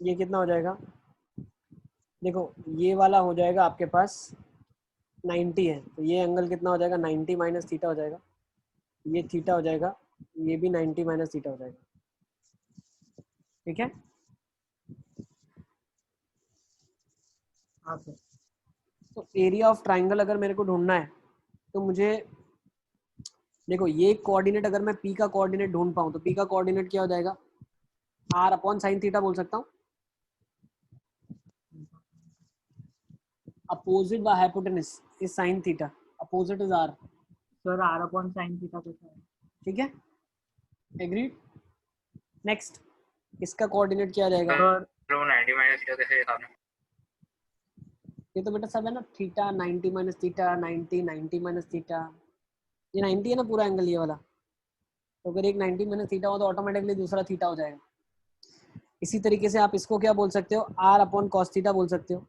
ये कितना हो जाएगा? देखो ये वाला हो जाएगा आपके पास 90 है, तो ये एंगल कितना हो जाएगा? 90 माइनस थीटा हो जाएगा। ये थीटा हो जाएगा, ये भी 90 माइनस थीटा हो जाएगा। ठीक है? हाँ सर। तो एरिया ऑफ ट्राइंगल अगर मेरे को ढूंढना है तो मुझे देखो ये कोऑर्डिनेट, अगर मैं पी का कोऑर्डिनेट ढूंढ पाऊँ तो पी का कोऑर्डिनेट क्या हो जाएगा? आर अपॉन साइन थीटा बोल सकता हूँ। Opposite by hypotenuse is sine theta, opposite is r. Sir r upon sine theta कैसा है? ठीक है, एग्रीड। नेक्स्ट, इसका कोऑर्डिनेट क्या आ जाएगा? तो 90 माइनस थीटा कैसे लिखा आपने? ये तो बेटा सब है ना, theta 90 minus theta, 90 minus theta, ये 90 है ना पूरा एंगल ये वाला। तो अगर एक 90 माइनस थीटा हो तो ऑटोमेटिकली दूसरा थीटा हो जाएगा। इसी तरीके से आप इसको क्या बोल सकते हो? आर अपॉन कॉस थीटा बोल सकते हो,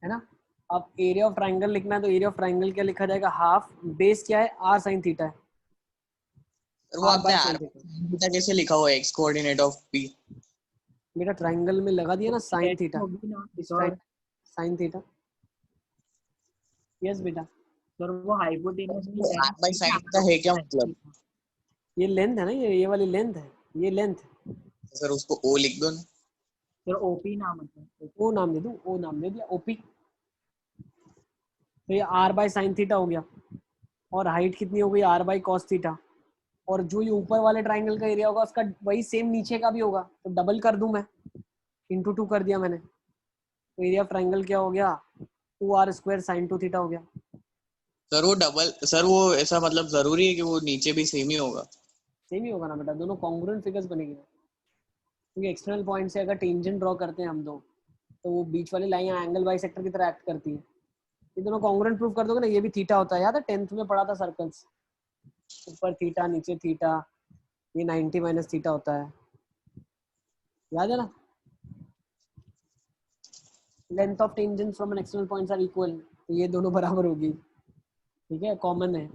है ना। अब एरिया ऑफ ट्राइंगल लिखना है तो एरिया ऑफ ट्राइंगल क्या लिखा जाएगा? हाफ बेस क्या है? आर साइन थीटा है। वो आपने आर थीटा कैसे लिखा हुआ है? एक्स कोऑर्डिनेट ऑफ पी बेटा ट्राइंगल में लगा दिया ना sine theta, sir sine theta. Yes बेटा। सर वो हाइपोटेनस की आर बाय साइन थीटा है क्या मतलब? ये लेंथ है ना, ये वाली लेंथ है, ये लेंथ। सर उसको ओ लिख दो ना। सर ओपी नाम है। ओ नाम दे दूं? ओ नाम दे दिया, ओपी। तो ये आर बाय साइन थीटा हो गया, और हाइट कितनी हो गई? R by cos theta. और जो ये ऊपर वाले ट्राइंगल का एरिया होगा उसका वही सेम नीचे का भी होगा, तो डबल कर दूं मैं, इंटू 2 कर दिया मैंने, तो एरिया ऑफ ट्राइंगल क्या हो गया? 2r स्क्वायर साइन 2 थीटा हो गया। सर वो डबल, सर वो ऐसा मतलब जरूरी है कि वो नीचे भी सेम ही होगा? सेम ही होगा ना बेटा, दोनों कॉन्ग्रुएंट फिगर्स बनेगी ना, क्योंकि एक्सटर्नल पॉइंट से अगर टेंजेंट ड्रॉ करते हैं हम दो, तो वो बीच वाली लाइन एंगल बाइसेक्टर की तरह एक्ट करती है। ये दोनों कॉन्ग्रुएंट प्रूव कर दोगे ना, ये भी थीटा होता है, याद है 10th में पढ़ा था सर्कल्स, ऊपर थीटा नीचे थीटा, ये 90 माइनस थीटा होता है, याद है ना। Length of tangents from an external points are equal, तो ये दोनों बराबर होगी। ठीक है, कॉमन है।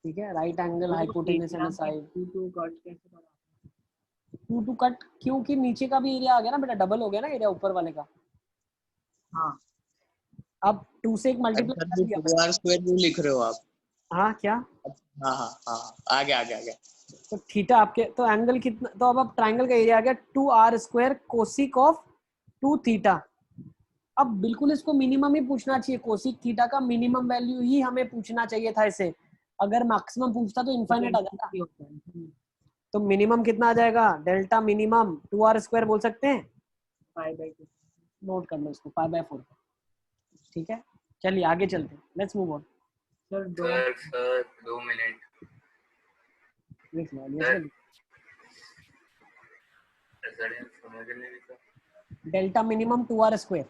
ठीक है, right angle hypotenuse and side. 2 cut कैसे करा? 2 कट क्योंकि नीचे का भी एरिया आ गया ना बेटा, डबल हो गया ना एरिया ऊपर वाले का। हाँ। अब 2 से एक मल्टीप्लाई कर दिया। 2r स्क्वायर क्यों लिख रहे हो आप? हाँ क्या? हाँ हाँ हाँ, आगे आगे आगे। तो थीटा आपके, तो एंगल कितना, तो अब ट्राइंगल का एरिया आ गया 2r square cosec of 2 theta. अब बिल्कुल इसको मिनिमम ही पूछना चाहिए, कोसिक थीटा का मिनिमम वैल्यू ही हमें पूछना चाहिए था इसे। अगर मैक्सिमम पूछता तो इनफाइनाइट आ जाता। तो मिनिमम कितना आ जाएगा? डेल्टा मिनिमम 2r स्क्वायर बोल सकते हैं, 5/2। नोट कर लो इसको, 5/4। ठीक है, चलिए आगे चलते हैं, let's move on. Sir sir 2 minute लिख लो सर, समझ नहीं लिखा। Delta minimum 2r square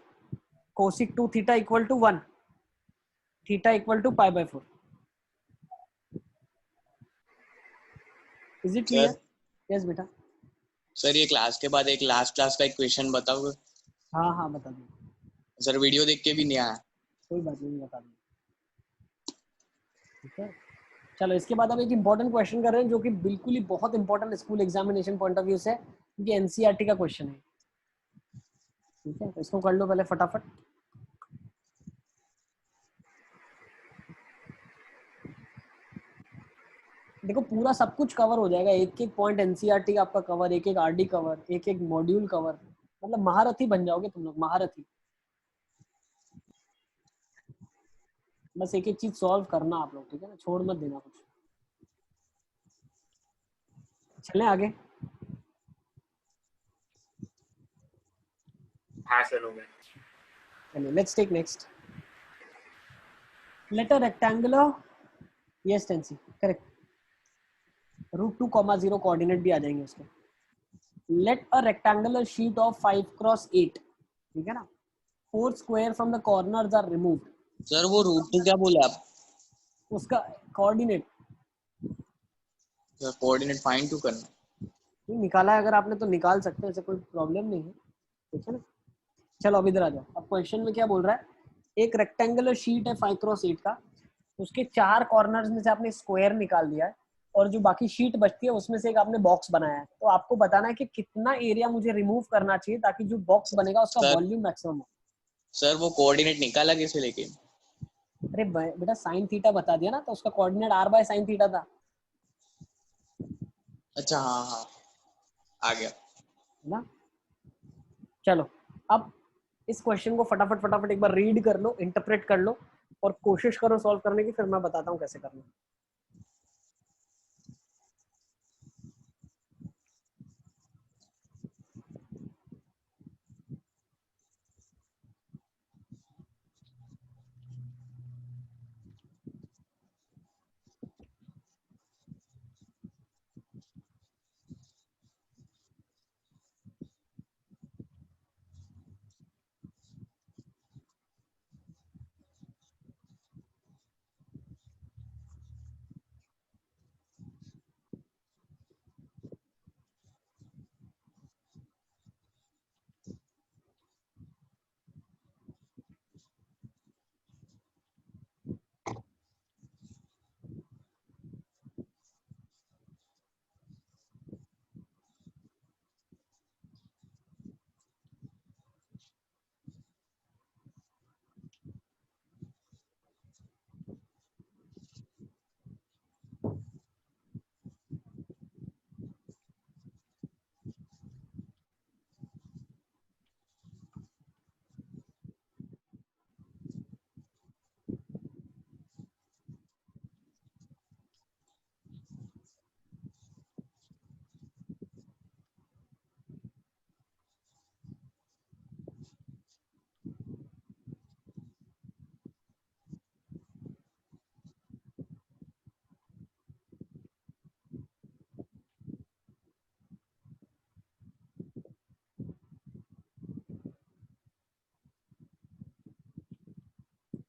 cosec 2 theta equal to 1, theta equal to 5/4। Is it clear? Yes बेटा। सर ये क्लास के बाद एक लास्ट क्लास का एक क्वेश्चन बताओगे? हाँ हाँ बता दूँ। सर वीडियो देख के भी नहीं आया। कोई बात नहीं, बता दूँ। ठीक है, चलो इसके बाद अब एक इम्पोर्टेंट क्वेश्चन कर रहे हैं जो कि बिल्कुल ही बहुत important school examination point of view से, क्योंकि एनसीईआरटी का क्वेश्चन है। ठीक है, तो इसको कर लो पहले फटाफट। देखो पूरा सब कुछ कवर हो जाएगा, एक एक पॉइंट एनसीईआरटी का आपका कवर, एक एक आरडी कवर, एक एक मॉड्यूल कवर, मतलब महारथी बन जाओगे तुम लोग, महारथी। बस एक एक चीज सॉल्व करना आप लोग, ठीक है ना, छोड़ मत देना कुछ। चलें आगे। हाँ सर हो गया। चलिए let's take next. Let a rectangular, yes टेंसी करेक्ट, √2, 0 कोऑर्डिनेट भी आ जाएंगे उसके। Let a rectangular sheet of 5x8, ठीक है ना, 4 square from the corners are removed. Sir वो √2 क्या बोले आप? उसका कोऑर्डिनेट कोऑर्डिनेट फाइंड टू करना। निकाला है अगर आपने तो निकाल सकते हैं, ऐसे कोई प्रॉब्लम नहीं है, ठीक है ना। चलो अब इधर आ जाओ। अब क्वेश्चन में क्या बोल रहा है, एक रेक्टेंगुलर शीट है 5x8 का, उसके 4 कॉर्नर्स में से आपने स्क्वायर निकाल दिया है और जो बाकी शीट बचती है उसमें से एक आपने बॉक्स बनाया है। तो आपको बताना है कि कितना एरिया मुझे रिमूव करना चाहिए ताकि जो बॉक्स बनेगा उसका वॉल्यूम मैक्सिमम हो। सर वो कोऑर्डिनेट निकाला कैसे लेके? अरे बेटा साइन थीटा बता दिया ना, तो उसका कोऑर्डिनेट r/sin थीटा था। अच्छा हाँ हाँ आ गया ना। चलो अब इस क्वेश्चन को फटाफट एक बार रीड कर लो, इंटरप्रेट कर लो और कोशिश करो सॉल्व करने की, फिर मैं बताता हूँ कैसे करना।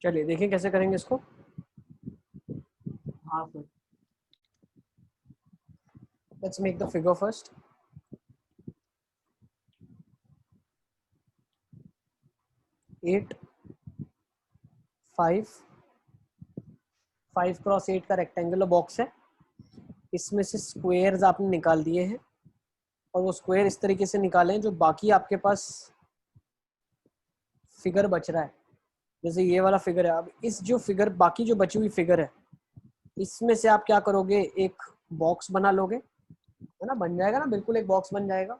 चलिए देखिए कैसे करेंगे इसको। हाँ sir. Let's make the figure first. 8 5 5x8 का रेक्टेंगुलर बॉक्स है, इसमें से स्क्वायर्स आपने निकाल दिए हैं और वो स्क्वायर इस तरीके से निकाले हैं जो बाकी आपके पास फिगर बच रहा है। जैसे ये वाला फिगर है, अब इस जो फिगर बाकी जो बची हुई फिगर है इसमें से आप क्या करोगे, एक बॉक्स बना लोगे, है ना, बन जाएगा ना, बिल्कुल एक बॉक्स बन जाएगा।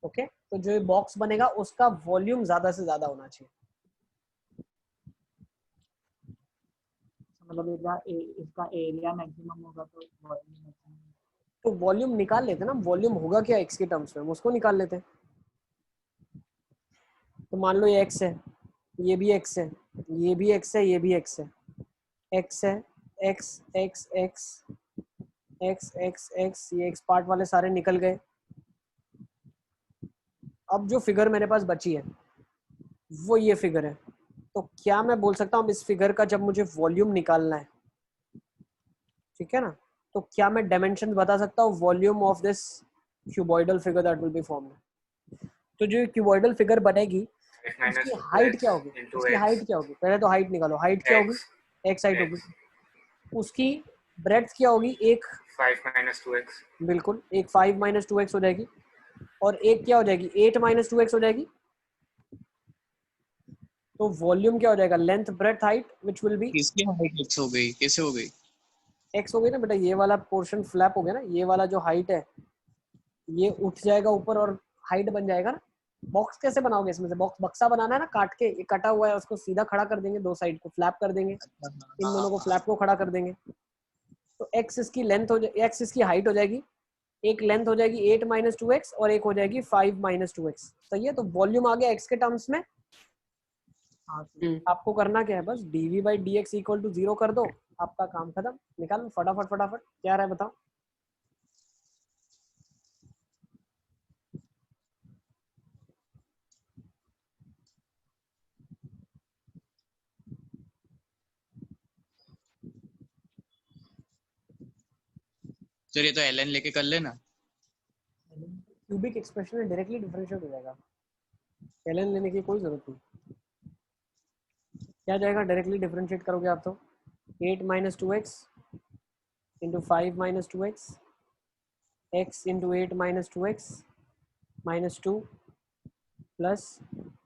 ओके, तो जो ये बॉक्स बनेगा उसका वॉल्यूम ज्यादा से ज्यादा होना चाहिए। मतलब इसका एरिया मैक्सिमम होगा तो वॉल्यूम मैक्सिमम। तो वॉल्यूम निकाल लेते ना, वॉल्यूम होगा क्या x के टर्म्स में, हम उसको निकाल लेते हैं। तो मान लो ये x है, ये भी x है, ये भी x है, ये भी x है, x है, x x x x x x, ये x पार्ट वाले सारे निकल गए। अब जो फिगर मेरे पास बची है वो ये फिगर है। तो क्या मैं बोल सकता हूँ इस फिगर का जब मुझे वॉल्यूम निकालना है, ठीक है ना, तो क्या मैं डायमेंशन बता सकता हूँ volume of this cuboidal figure that will be formed. तो जो क्यूबॉइडल फिगर बनेगी उसकी हाइट क्या होगी, उसकी हाइट क्या होगी, पहले तो हाइट निकालो, हाइट क्या होगी, x हाइट होगी, उसकी ब्रेड्थ क्या होगी, एक 5 - 2x, बिल्कुल एक 5 - 2x हो जाएगी, और एक क्या हो जाएगी 8 - 2x हो जाएगी। तो वॉल्यूम क्या हो जाएगा, length breadth height which will be, किसकी हाइट x हो गई, कैसे हो गई? x हो गई ना बेटा, ये वाला पोर्शन फ्लैप हो गया ना, ये वाला जो हाइट है ये उठ जाएगा ऊपर और हाइट बन जाएगा ना। बॉक्स कैसे बनाओगे, इसमें से बॉक्स बक्सा बनाना है ना, काट के ये कटा हुआ है उसको सीधा खड़ा कर देंगे, दो साइड को फ्लैप कर देंगे, इन दोनों को फ्लैप को खड़ा कर देंगे। तो x इसकी लेंथ हो जाएगी, x इसकी हाइट हो जाएगी, एक लेंथ हो जाएगी 8 - 2x और एक हो जाएगी 5 - 2x। सही है, तो वॉल्यूम आ गया x के टर्म्स में। आपको करना क्या है, बस dv/dx = 0 कर दो, आपका काम खत्म। निकालो फटाफट, क्या रहा है बताओ। सर ये तो ln लेके कर लेना। क्यूबिक एक्सप्रेशन में डायरेक्टली डिफरेंशिएट हो जाएगा, ln लेने की कोई जरूरत नहीं। क्या जाएगा डायरेक्टली डिफरेंशिएट करोगे आप तो 8 - 2x into 5 - 2x x into 8 - 2x -2 plus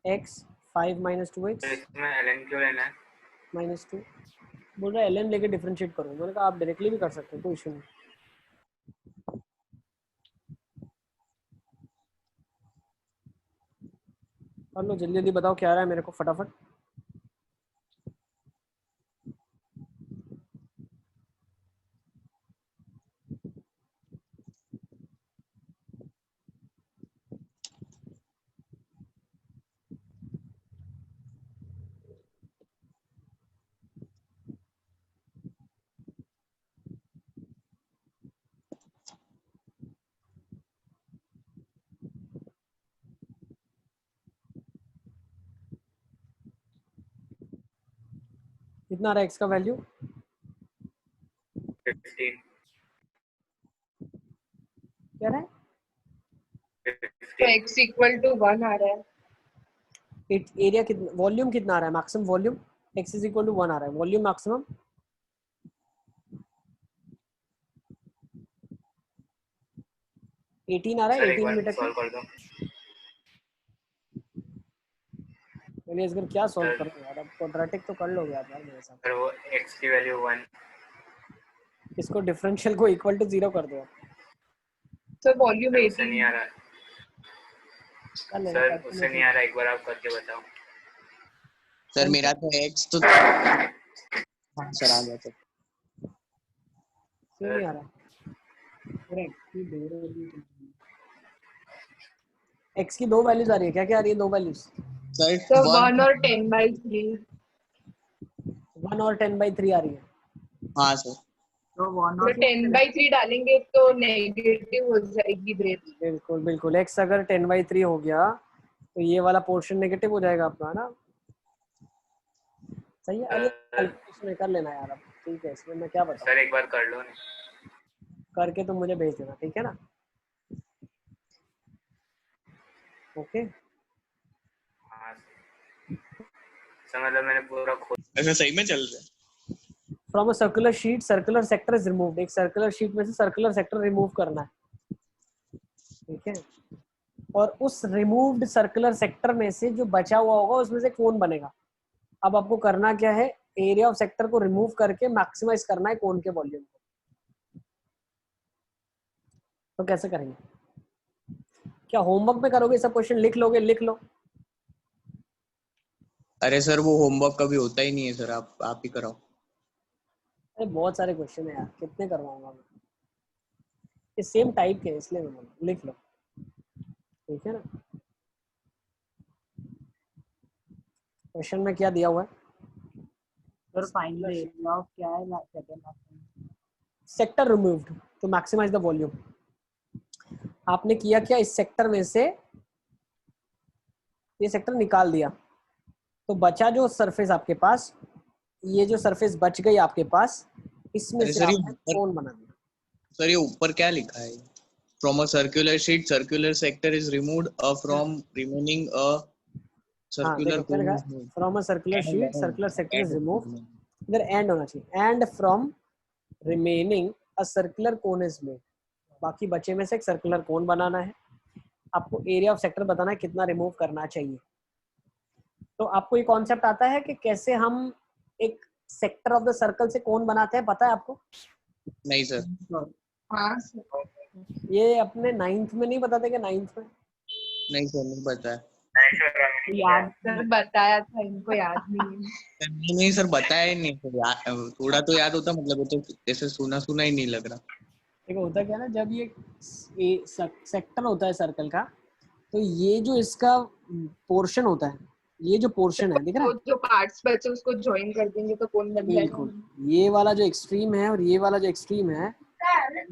x 5 - 2x इसमें ln क्यों लेना है? -2 बोल रहा है ln लेके डिफरेंशिएट करो। मैंने कहा आप डायरेक्टली भी कर सकते हो, कोई इशू नहीं। कर लो जल्दी जल्दी, बताओ क्या आ रहा है मेरे को फटाफट। कितना आ रहा है x का वैल्यू? 15 क्या रहा है? तो x इक्वल टू 1 आ रहा है। एरिया कितना, वॉल्यूम कितना आ रहा है? Maximum volume x is equal to 1 आ रहा है, वॉल्यूम मैक्सिमम 18 आ रहा है। सर एक 18 बार मीटर सॉल्व कर दो। मैंने इसका क्या सॉल्व कर यार, अब क्वाड्रेटिक तो कर लोगे आप यार मेरे साथ। सर वो x की वैल्यू 1, इसको डिफरेंशियल को इक्वल टू 0 कर दो आप। तो वॉल्यूम सर उससे नहीं आ 18। रहा है। कर लेना, सर करके उससे नहीं आ रहा, एक बार आप करके बताओ। सर मेरा तो x तो हाँ सर आ गया सर। क्यों नहीं आ रहा? x की दो वैल्यूज आ रही है, क्या क्या आ रही है? दो वैल्यूज सर तो 1 और 10/3। 1 और 10/3 आ रही है। हाँ सर। तो 1 तो और 10/3 डालेंगे तो नेगेटिव हो जाएगी ब्रेथ। बिल्कुल बिल्कुल, x अगर 10/3 हो गया तो ये वाला पोर्शन नेगेटिव हो जाएगा अपना, है ना? सही है। अरे कैलकुलेशन में कर लेना यार अब, ठीक है, इसमें मैं क्या बताऊं। सर एक बार कर लो ना। करके तो मुझे भेज देना, ठीक है ना? ओके हाँ सर, मतलब मैंने पूरा खोल। ऐसा सही में चल रहा है। From a circular sheet circular sector is removed. एक सर्कुलर शीट में से सर्कुलर सेक्टर रिमूव करना है, ठीक है? और उस रिमूव्ड सर्कुलर सेक्टर में से जो बचा हुआ होगा उसमें से कोन बनेगा। अब आपको करना क्या है, एरिया ऑफ सेक्टर को रिमूव करके मैक्सिमाइज करना है कोन के वॉल्यूम को। तो कैसे करेंगे? क्या होमवर्क में करोगे सब क्वेश्चन? लिख लोगे? लिख लो। अरे सर वो होमवर्क कभी होता ही नहीं है सर, आप ही कराओ। अरे बहुत सारे क्वेश्चन है यार, कितने करवाऊंगा मैं? ये सेम टाइप के इसलिए मैं बोला, लिख लो, ठीक है ना? क्वेश्चन में क्या दिया हुआ है? Sir find the area of क्या है second option? Sector removed to maximize the volume. आपने किया क्या, इस सेक्टर में से ये सेक्टर निकाल दिया, तो बचा जो सरफेस आपके पास, ये जो सरफेस बच गई आपके पास, इसमें अरे से सर ये आपने ऊपर, कोन बना दिया। सर ये ऊपर क्या लिखा है? From a circular sheet circular sector is removed from remaining a हाँ सर्कुलर देखो क्या लिखा है, from a circular sheet circular sector is removed, इधर एंड होना चाहिए, and from remaining a circular cone is made. बाकी बचे में से एक सर्कुलर कोन बनाना है। आपको एरिया ऑफ सेक्टर बताना है कितना रिमूव करना चाहिए। तो आपको ये कॉन्सेप्ट आता है कि कैसे हम एक सेक्टर ऑफ द सर्कल से कोन बनाते हैं, पता है आपको? नहीं सर। हाँ ये अपने 9th में नहीं बताते क्या? 9th में नहीं सर नहीं पता है। याद सर बताया था, इनको याद नहीं है। नहीं सर बताया ही नहीं सर, थोड़ा तो याद होता, मतलब ये तो ऐसे सुना सुना ही नहीं लग रहा। देखो होता क्या ना, जब ये सेक्टर होता है सर्कल का, तो ये जो इसका पोर्शन होता है, ये जो पोर्शन है दिख रहा तो है, जो पार्ट्स बचे उसको ज्वाइन कर देंगे तो कौन बन बिल्कुल जाएगा? ये वाला जो एक्सट्रीम है और ये वाला जो एक्सट्रीम है,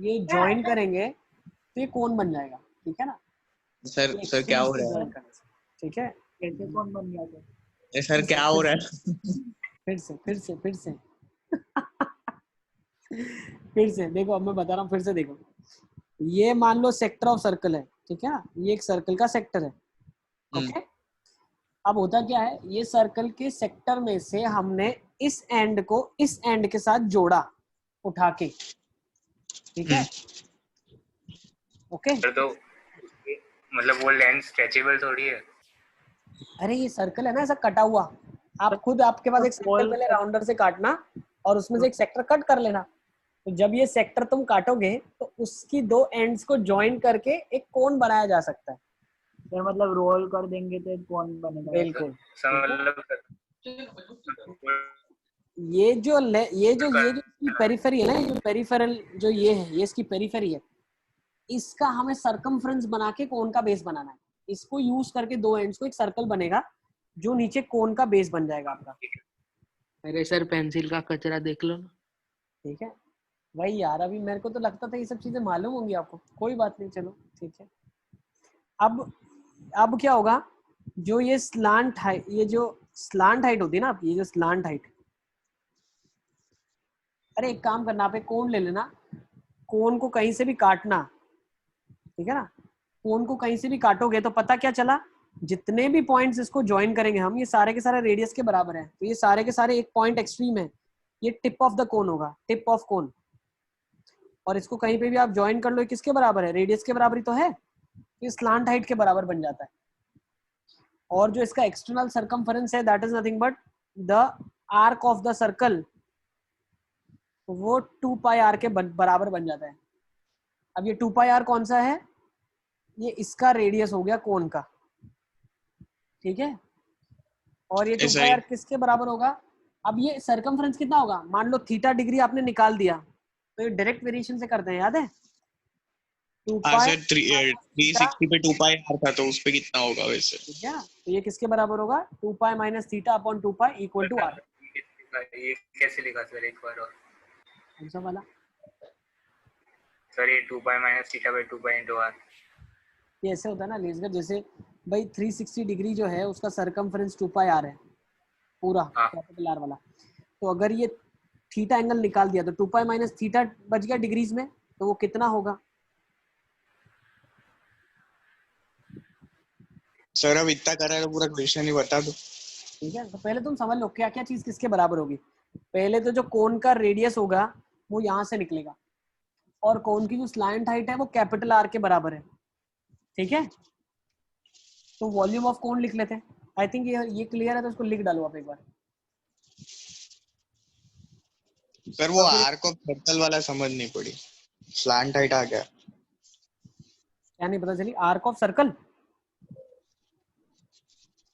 ये ज्वाइन करेंगे तो ये कोन बन जाएगा, ठीक है ना? सर क्या हो रहा है? ठीक है, कैसे कौन बन गया सर? सर क्या हो रहा है? फिर से फिर से देखो, अब मैं बता रहा हूँ, फिर से देखो। ये मान लो सेक्टर ऑफ सर्कल है, ठीक है ना, ये एक सर्कल का सेक्टर है, ओके। अब होता क्या है, ये सर्कल के सेक्टर में से हमने इस एंड को इस एंड के साथ जोड़ा उठा के, ठीक है, ओके। तो मतलब वो लेंथ स्ट्रेचेबल थोड़ी है। अरे ये सर्कल है ना ऐसा कटा हुआ, आप खुद आपके पास एक सर्कल पहले राउंडर से काटना और उसमें से एक सेक्टर कट कर लेना। तो जब ये सेक्टर तुम काटोगे तो उसकी दो एंड्स को ज्वाइन करके एक कोन बनाया जा सकता है। सर मतलब रोल कर देंगे तो एक कौन बनेगा? बिल्कुल। मतलब ये जो इसकी पेरिफेरी है ना, ये जो पेरिफेरल जो ये है, ये इसकी पेरिफेरी है, इसका हमें सरकमफ्रेंस बना के कोन का बेस बनाना है। इसको यूज करके दो एंड्स को एक सर्कल बनेगा जो नीचे कोन का बेस बन जाएगा आपका। अरे सर पेंसिल का कचरा देख लो ना। ठीक है भाई यार, अभी मेरे को तो लगता था ये सब चीजें मालूम होंगी आपको, कोई बात नहीं, चलो ठीक है। अब क्या होगा, जो ये स्लांट हाइट, ये जो स्लांट हाइट होती है ना, ये जो स्लांट हाइट, अरे एक काम करना, आप एक कोन ले लेना, कोन को कहीं से भी काटना, ठीक है ना, कोन को कहीं से भी काटोगे तो पता क्या चला, जितने भी पॉइंट्स इसको ज्वाइन करेंगे हम, ये सारे के सारे रेडियस के बराबर है। तो ये सारे के सारे एक पॉइंट एक्सट्रीम है, ये टिप ऑफ द कोन होगा, टिप ऑफ कोन। और इसको कहीं पे भी आप ज्वाइन कर लो, किसके बराबर है, रेडियस के बराबर ही तो है, ये स्लांट हाइट के बराबर बन जाता है। और जो इसका एक्सटर्नल सरकमफेरेंस है, that is nothing but the arc of the circle, वो 2 पाई आर के बराबर बन जाता है। अब ये 2 पाई आर कौन सा है, ये इसका रेडियस हो गया कोन का, ठीक है। और ये 2 पाई आर किसके बराबर होगा, अब ये सरकमफेरेंस कितना होगा, मान लो थीटा डिग्री आपने निकाल दिया, तो ये डायरेक्ट वेरिएशन से करते हैं, याद है 2 पाई 360 पे 2 पाई आर था, तो उस पे कितना होगा वैसे, ठीक है। तो ये किसके बराबर होगा, 2 pi minus theta upon 2 pi equal to r. ये कैसे लिखा सर एक बार और? कौन सा वाला सर ये 2 pi minus theta by 2 pi into r, ये ऐसे होता है ना लेजर, जैसे भाई 360 डिग्री जो है उसका सरकमफेरेंस 2 पाई आर है पूरा, कैपिटल आर वाला। तो अगर ये थीटा एंगल निकाल दिया तो 2 पाई माइनस थीटा बच गया डिग्रीज में, तो वो कितना होगा। सर अब इतना कर रहा है तो पूरा क्वेश्चन ही बता दो। ठीक है, तो पहले तुम समझ लो क्या क्या चीज किसके बराबर होगी। पहले तो जो कोन का रेडियस होगा वो यहाँ से निकलेगा, और कोन की जो स्लैंट हाइट है वो कैपिटल आर के बराबर है, ठीक है। तो वॉल्यूम ऑफ कोन लिख लेते हैं। आई थिंक ये क्लियर है, तो उसको लिख डालो आप एक बार। सर वो आर्क ऑफ सर्कल वाला समझ नहीं पड़ी, स्लैंट हाइट आ गया, क्या नहीं पता चली, आर्क ऑफ सर्कल।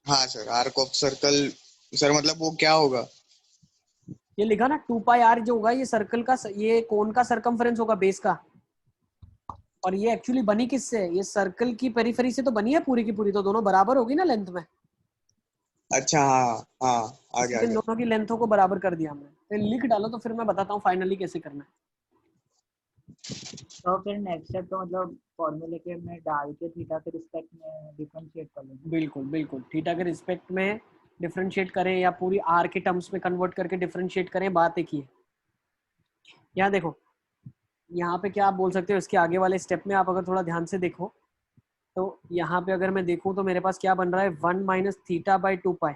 हाँ sir arc of circle, sir मतलब वो क्या होगा, ये लिखा ना 2 पाई आर जो होगा, ये सर्कल का, ये कोन का सरकमफेरेंस होगा बेस का। और ये एक्चुअली बनी किससे है, ये सर्कल की पेरिफेरी से तो बनी है पूरी की पूरी, तो दोनों बराबर होगी ना लेंथ में। अच्छा हाँ हाँ आ गया, इन दोनों की लेंथों को बराबर कर दिया हमने। तो लिख डालो, तो फिर मैं बताता हूँ फाइनली कैसे करना है। तो फिर नेक्स्ट स्टेप तो मतलब फॉर्मूले के में डाल के थीटा के रिस्पेक्ट में डिफरेंशिएट कर लेंगे। बिल्कुल बिल्कुल, थीटा के रिस्पेक्ट में डिफरेंशिएट करें या पूरी आर के टर्म्स में कन्वर्ट करके डिफरेंशिएट करें, बात एक ही है। यहाँ देखो, यहाँ पे क्या आप बोल सकते हो, इसके आगे वाले स्टेप में आप अगर थोड़ा ध्यान से देखो तो यहाँ पे अगर मैं देखूँ तो मेरे पास क्या बन रहा है, 1 minus theta by 2 pi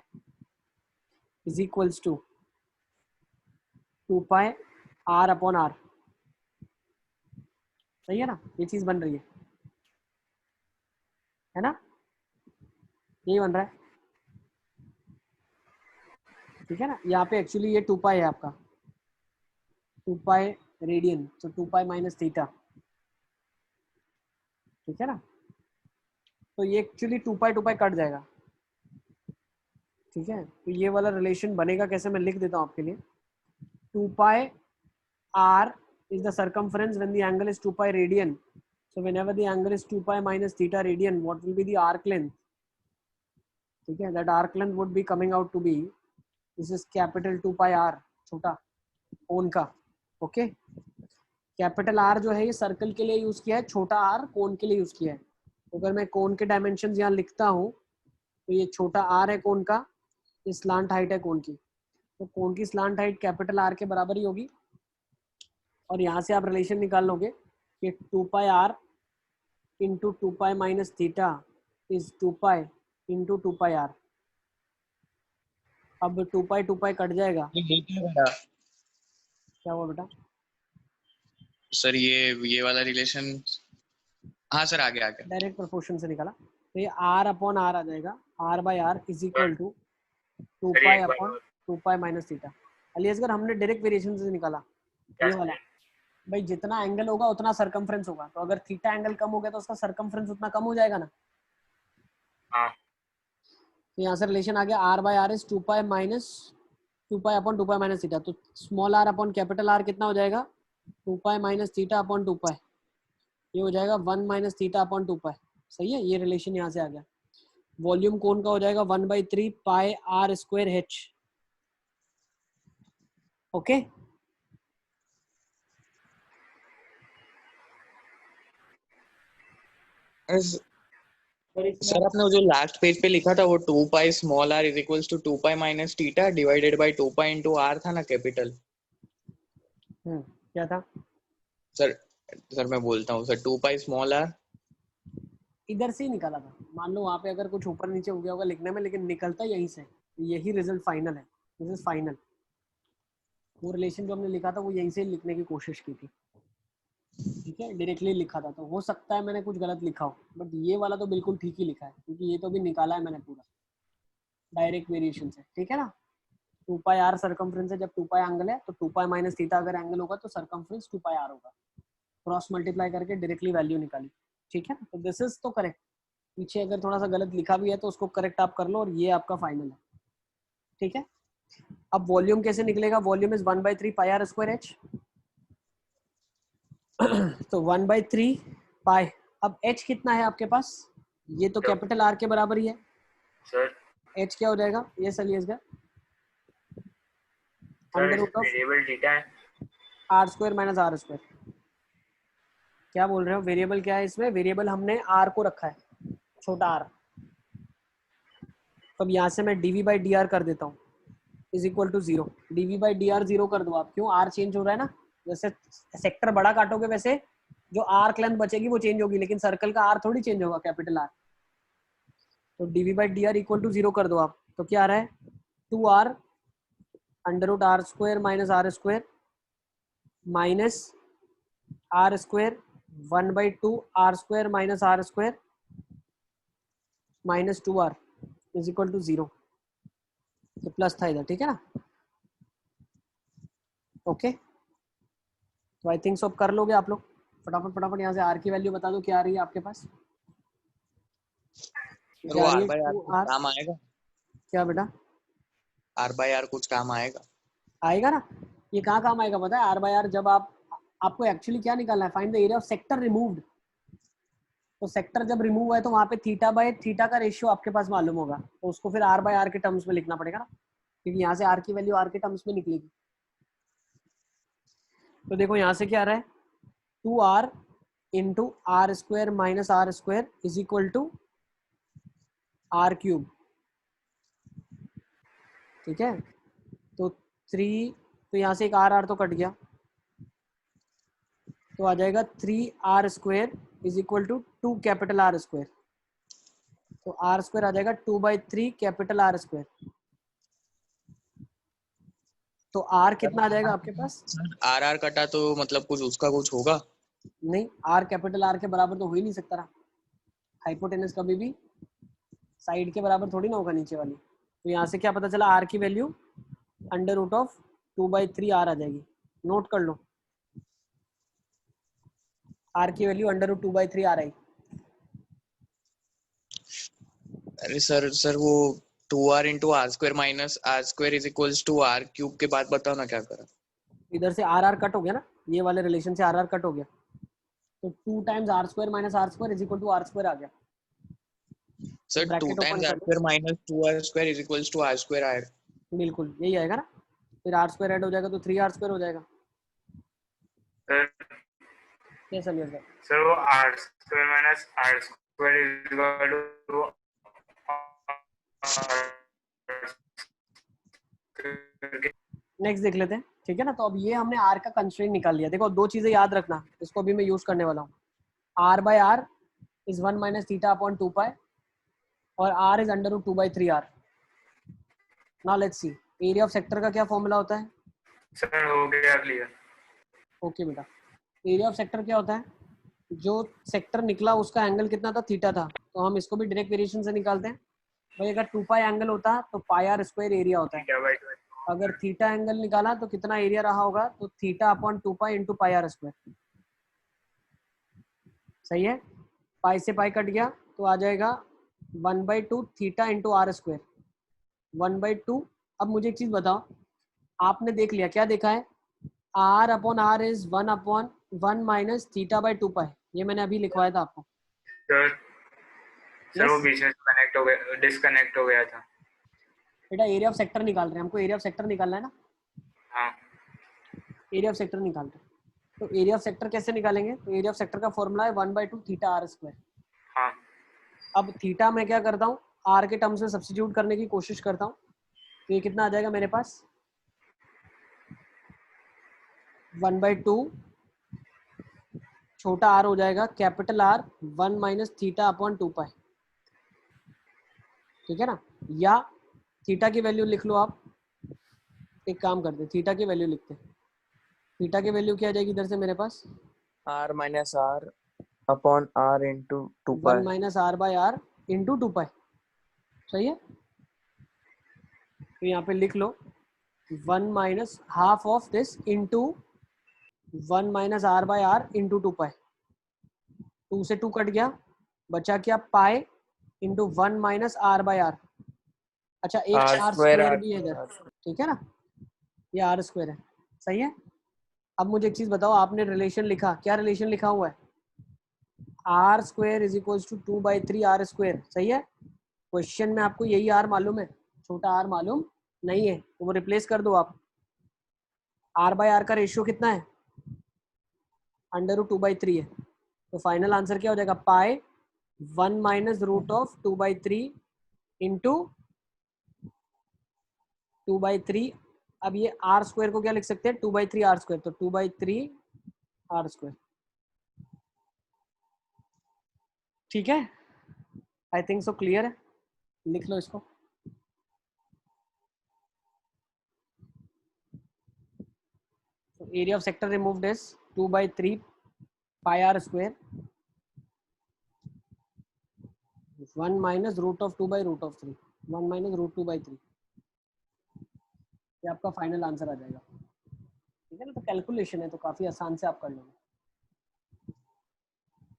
is equals to 2 pi r upon r. सही है ना, ये चीज बन रही है ना, यही बन रहा है, ठीक है ना। यहाँ पे एक्चुअली ये 2 पाई है आपका, 2 पाई रेडियन, तो 2 पाई माइनस थीटा, ठीक है ना। तो ये एक्चुअली 2 पाई कट जाएगा, ठीक है। तो ये वाला रिलेशन बनेगा कैसे, मैं लिख देता हूँ आपके लिए। 2 pi are is the circumference when the angle is 2 pi radian. So whenever the angle is 2 pi minus theta radian, what will be the arc length? ठीक है, that arc length would be coming out to be, this is capital 2 pi r, छोटा कोन का, okay. Capital R जो है ये circle के लिए use किया है, छोटा आर कोन के लिए यूज किया है। तो अगर मैं कोन के डायमेंशन यहाँ लिखता हूँ तो ये छोटा आर है कोन का, ये स्लांट हाइट है कोन की, तो कोन की स्लांट हाइट कैपिटल आर के बराबर ही होगी। और यहाँ से आप रिलेशन निकाल लोगे कि 2 pi R into 2 pi minus theta is 2 pi into 2 pi R. अब 2 पाई कट जाएगा। ये क्या करा क्या हुआ बेटा? सर? ये वाला रिलेशन, हाँ सर, आगे आगे। डायरेक्ट प्रोपोर्शन से निकाला तो ये आर अपॉन आर आ जाएगा, R by R is equal to 2 pi upon 2 pi minus theta. Aliasgar हमने डायरेक्ट वेरिएशन से निकाला ये वाला। भाई जितना एंगल होगा उतना सरकमफ्रेंस होगा, तो अगर थीटा एंगल कम हो गया तो उसका सरकमफ्रेंस उतना कम हो जाएगा ना। हाँ। तो यहाँ से रिलेशन आ गया R by R is 2 pi minus 2 pi upon 2 pi minus theta. तो small R upon capital R कितना हो जाएगा? 2 pi minus theta upon 2 pi, ये हो जाएगा 1 माइनस थीटा अपॉन 2 पाई। सही है, ये रिलेशन यहाँ से आ गया। वॉल्यूम कौन का हो जाएगा? 1/3 pi are square H. Okay, sir आपने वो जो लास्ट पेज पे लिखा था वो 2 pi small r is equals to 2 pi minus theta divided by 2 pi into r था ना, कैपिटल। क्या था सर मैं बोलता हूँ सर, 2 पाई स्मॉल आर इधर से ही निकाला था। मान लो वहाँ पे अगर कुछ ऊपर नीचे हो गया होगा लिखने में, लेकिन निकलता यहीं से। यही रिजल्ट फाइनल है, दिस इज फाइनल। वो रिलेशन जो हमने लिखा था वो यहीं से लिखने की कोशिश की थी, ठीक है, डायरेक्टली लिखा था। तो हो सकता है मैंने कुछ गलत लिखा हो, बट ये वाला तो बिल्कुल ठीक ही लिखा है, क्योंकि ये तो भी निकाला है मैंने पूरा डायरेक्ट वेरिएशन से, ठीक है ना। 2 पाई आर सरकमफ्रेंस है, जब 2 पाई एंगल है तो 2 पाई माइनस थीटा अगर एंगल होगा तो सरकमफ्रेंस 2 पाई आर होगा। क्रॉस मल्टीप्लाई करके डायरेक्टली वैल्यू निकाली, ठीक है। तो दिस इज तो करेक्ट। पीछे अगर थोड़ा सा गलत लिखा भी है तो उसको करेक्ट आप कर लो, और ये आपका फाइनल है, ठीक है। अब वॉल्यूम कैसे निकलेगा? Volume is 1/3 pi are square h. तो 1/3 पाई। अब h कितना है आपके पास? ये तो कैपिटल R के बराबर ही है सर। h क्या हो जाएगा? ये सलिएगा under root of variable theta है r square minus r square. क्या बोल रहे हो? वेरिएबल क्या है इसमें? वेरिएबल हमने r को रखा है, छोटा r। तो अब यहाँ से मैं dv/dr कर देता हूँ इज इक्वल टू 0। dv/dr 0 कर दो आप। क्यों? r चेंज हो रहा है ना। जैसे सेक्टर बड़ा काटोगे वैसे जो आर्क लेंथ बचेगी वो चेंज होगी, लेकिन सर्कल का आर थोड़ी चेंज होगा, कैपिटल आर। तो dv/dr इक्वल टू 0 कर दो आप। तो क्या आ रहा है? 2r under root r square minus are square minus are square 1/2 r square minus are square minus 2r is equal to 0। तो प्लस था इधर, ठीक है ना। ओके, तो आई थिंक सो अब कर लोगे आप लोग फटाफट। यहाँ से आर की वैल्यू बता दो क्या आ रही है आपके पास। वो आर बाय आर कुछ काम आएगा? क्या बेटा? आर बाय आर कुछ काम आएगा? आएगा ना। ये कहाँ काम आएगा पता है? आर बाय आर जब आपको एक्चुअली क्या निकालना है? Find the area of sector removed. तो सेक्टर जब रिमूव हुआ है तो वहाँ पे थीटा बाय थीटा का रेशियो आपके पास मालूम होगा, तो उसको फिर आर बाय आर के टर्म्स में लिखना पड़ेगा ना, क्योंकि यहाँ से आर की वैल्यू आर के टर्म्स में निकलेगी। तो देखो यहाँ से क्या आ रहा है? 2r into are square minus are square is equal to are cube, ठीक है। तो 3, तो यहाँ से एक आर तो कट गया, तो आ जाएगा 3r square is equal to 2 capital R square. तो आर स्क्वायर आ जाएगा 2/3 कैपिटल आर स्क्वायर। तो आर कितना आ जाएगा आपके पास? आर आर कटा तो मतलब कुछ उसका कुछ होगा? नहीं, आर कैपिटल आर के बराबर तो हो ही नहीं सकता ना। हाइपोटेनस कभी भी साइड के बराबर थोड़ी ना होगा नीचे वाली। तो यहाँ से क्या पता चला? आर की value under root of 2/3 R आ जाएगी। नोट कर लो, आर की वैल्यू अंडर रूट 2/3 आर आई। अरे सर वो 2r into are square minus are square is equals to are cube के बाद बताओ ना क्या करा। इधर से आर कट हो गया ना, ये वाले रिलेशन से आर कट हो गया, तो 2 times R square minus are square is equal to are square आ गया। Sir 2 times R square minus 2r square is equals to are square आएगा। बिल्कुल यही आएगा ना। फिर आर स्क्वायर ऐड हो जाएगा तो 3r स्क्वायर हो जाएगा। कैसा लिया जाए? सर वो r square minus are square is equal to next देख लेते हैं। ठीक है ना। तो अब ये हमने आर का कंस्ट्रेंट निकाल लिया। देखो दो चीजें याद रखना, इसको अभी मैं यूज करने वाला हूँ। R by r is 1 minus theta upon 2 पाई और r is under root 2 by 3 r. Now let's see area of sector का क्या फॉर्मूला होता है। सर हो गया क्लियर। ओके बेटा, एरिया ऑफ सेक्टर क्या होता है, जो सेक्टर निकला उसका एंगल कितना था, थीटा था। तो हम इसको भी डायरेक्ट वेरिएशन से निकालते हैं भाई। अगर 2 पाई एंगल होता तो पाई आर स्क्वायर एरिया होता है। अगर थीटा एंगल निकाला तो कितना एरिया रहा होगा, तो theta upon 2 pi into pi are square. सही है, पाई से पाई कट गया तो आ जाएगा 1/2 थीटा इंटू आर स्क्वायर 1/2। अब मुझे एक चीज बताओ, आपने देख लिया, क्या देखा है, r upon r is 1/1 minus theta by 2 pi. ये मैंने अभी लिखवाया था आपको। सर वो बीच में कनेक्ट हो गया, डिस्कनेक्ट हो गया था। बेटा एरिया ऑफ सेक्टर निकाल रहे हैं, हमको एरिया ऑफ सेक्टर निकालना है ना। हाँ एरिया ऑफ सेक्टर निकाल रहे हैं, तो एरिया ऑफ सेक्टर कैसे निकालेंगे, तो एरिया ऑफ सेक्टर का फॉर्मूला है 1/2 थीटा आर स्क्वायर। हाँ अब थीटा मैं क्या करता हूँ, आर के टर्म्स में सब्स्टिट्यूट करने की कोशिश करता हूँ। तो ये कितना आ जाएगा मेरे पास, 1/2 छोटा आर हो जाएगा capital R 1 minus theta upon 2 पाई। ठीक है ना, या थीटा की वैल्यू लिख लो आप। एक काम करते, थीटा की वैल्यू लिखते हैं। थीटा की वैल्यू क्या आ जाएगी इधर से मेरे पास, R minus R upon R into 2 pi. 1 minus R by R into 2 pi. सही है, तो यहाँ पे लिख लो 1 minus half of this into 1 minus R by R into 2 pi. 2 से 2 कट गया, बचा क्या pi into 1 minus R by R. अच्छा एक आर स्क्वायर भी है इधर, ठीक है ना, ये आर स्क्वायर है। सही है, अब मुझे एक चीज बताओ, आपने रिलेशन लिखा, क्या रिलेशन लिखा हुआ है, r square is equal to 2/3 r square. सही है, क्वेश्चन में आपको यही आर मालूम है, छोटा आर मालूम नहीं है, तो वो रिप्लेस कर दो आप। आर बाय आर का रेशियो कितना है, अंडर रूट 2/3 है। तो फाइनल आंसर क्या हो जाएगा, पाई 1 माइनस रूट ऑफ 2/3 इंटू 2/3। अब ये आर स्क्वायर को क्या लिख सकते हैं, 2/3 आर स्क्वायर, तो 2/3 आर स्क्वायर। ठीक है, आई थिंक सो क्लियर है, लिख लो इसको। Area of sector removed is 2/3 pi are square 1 minus root of 2/√3 1 minus root 2/3। ये आपका फाइनल आंसर आ जाएगा। ठीक है ना, तो कैलकुलेशन है तो काफी आसान से आप कर लोगे।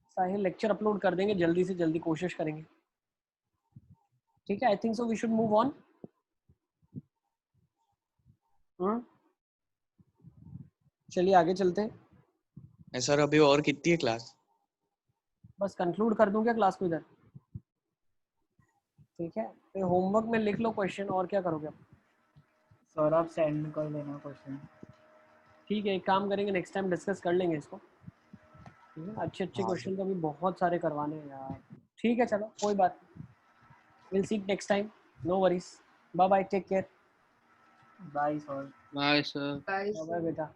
साहिल लेक्चर अपलोड कर देंगे जल्दी से जल्दी, कोशिश करेंगे। ठीक है, I think so we should move on. चलिए आगे चलते हैं। सर अभी और कितनी है क्लास? बस कंक्लूड कर दूं क्या क्लास को इधर? ठीक है, तो होमवर्क में लिख लो क्वेश्चन, और क्या करोगे आप? सर आप सेंड कर देना क्वेश्चन। ठीक है, एक काम करेंगे, नेक्स्ट टाइम डिस्कस कर लेंगे इसको। ठीक है, अच्छे क्वेश्चन तो अभी बहुत सारे करवाने हैं यार। ठीक है चलो कोई बात नहीं, will see next time, no worries. Bye bye, take care. Bye sir. Bye sir. Bye bye बेटा।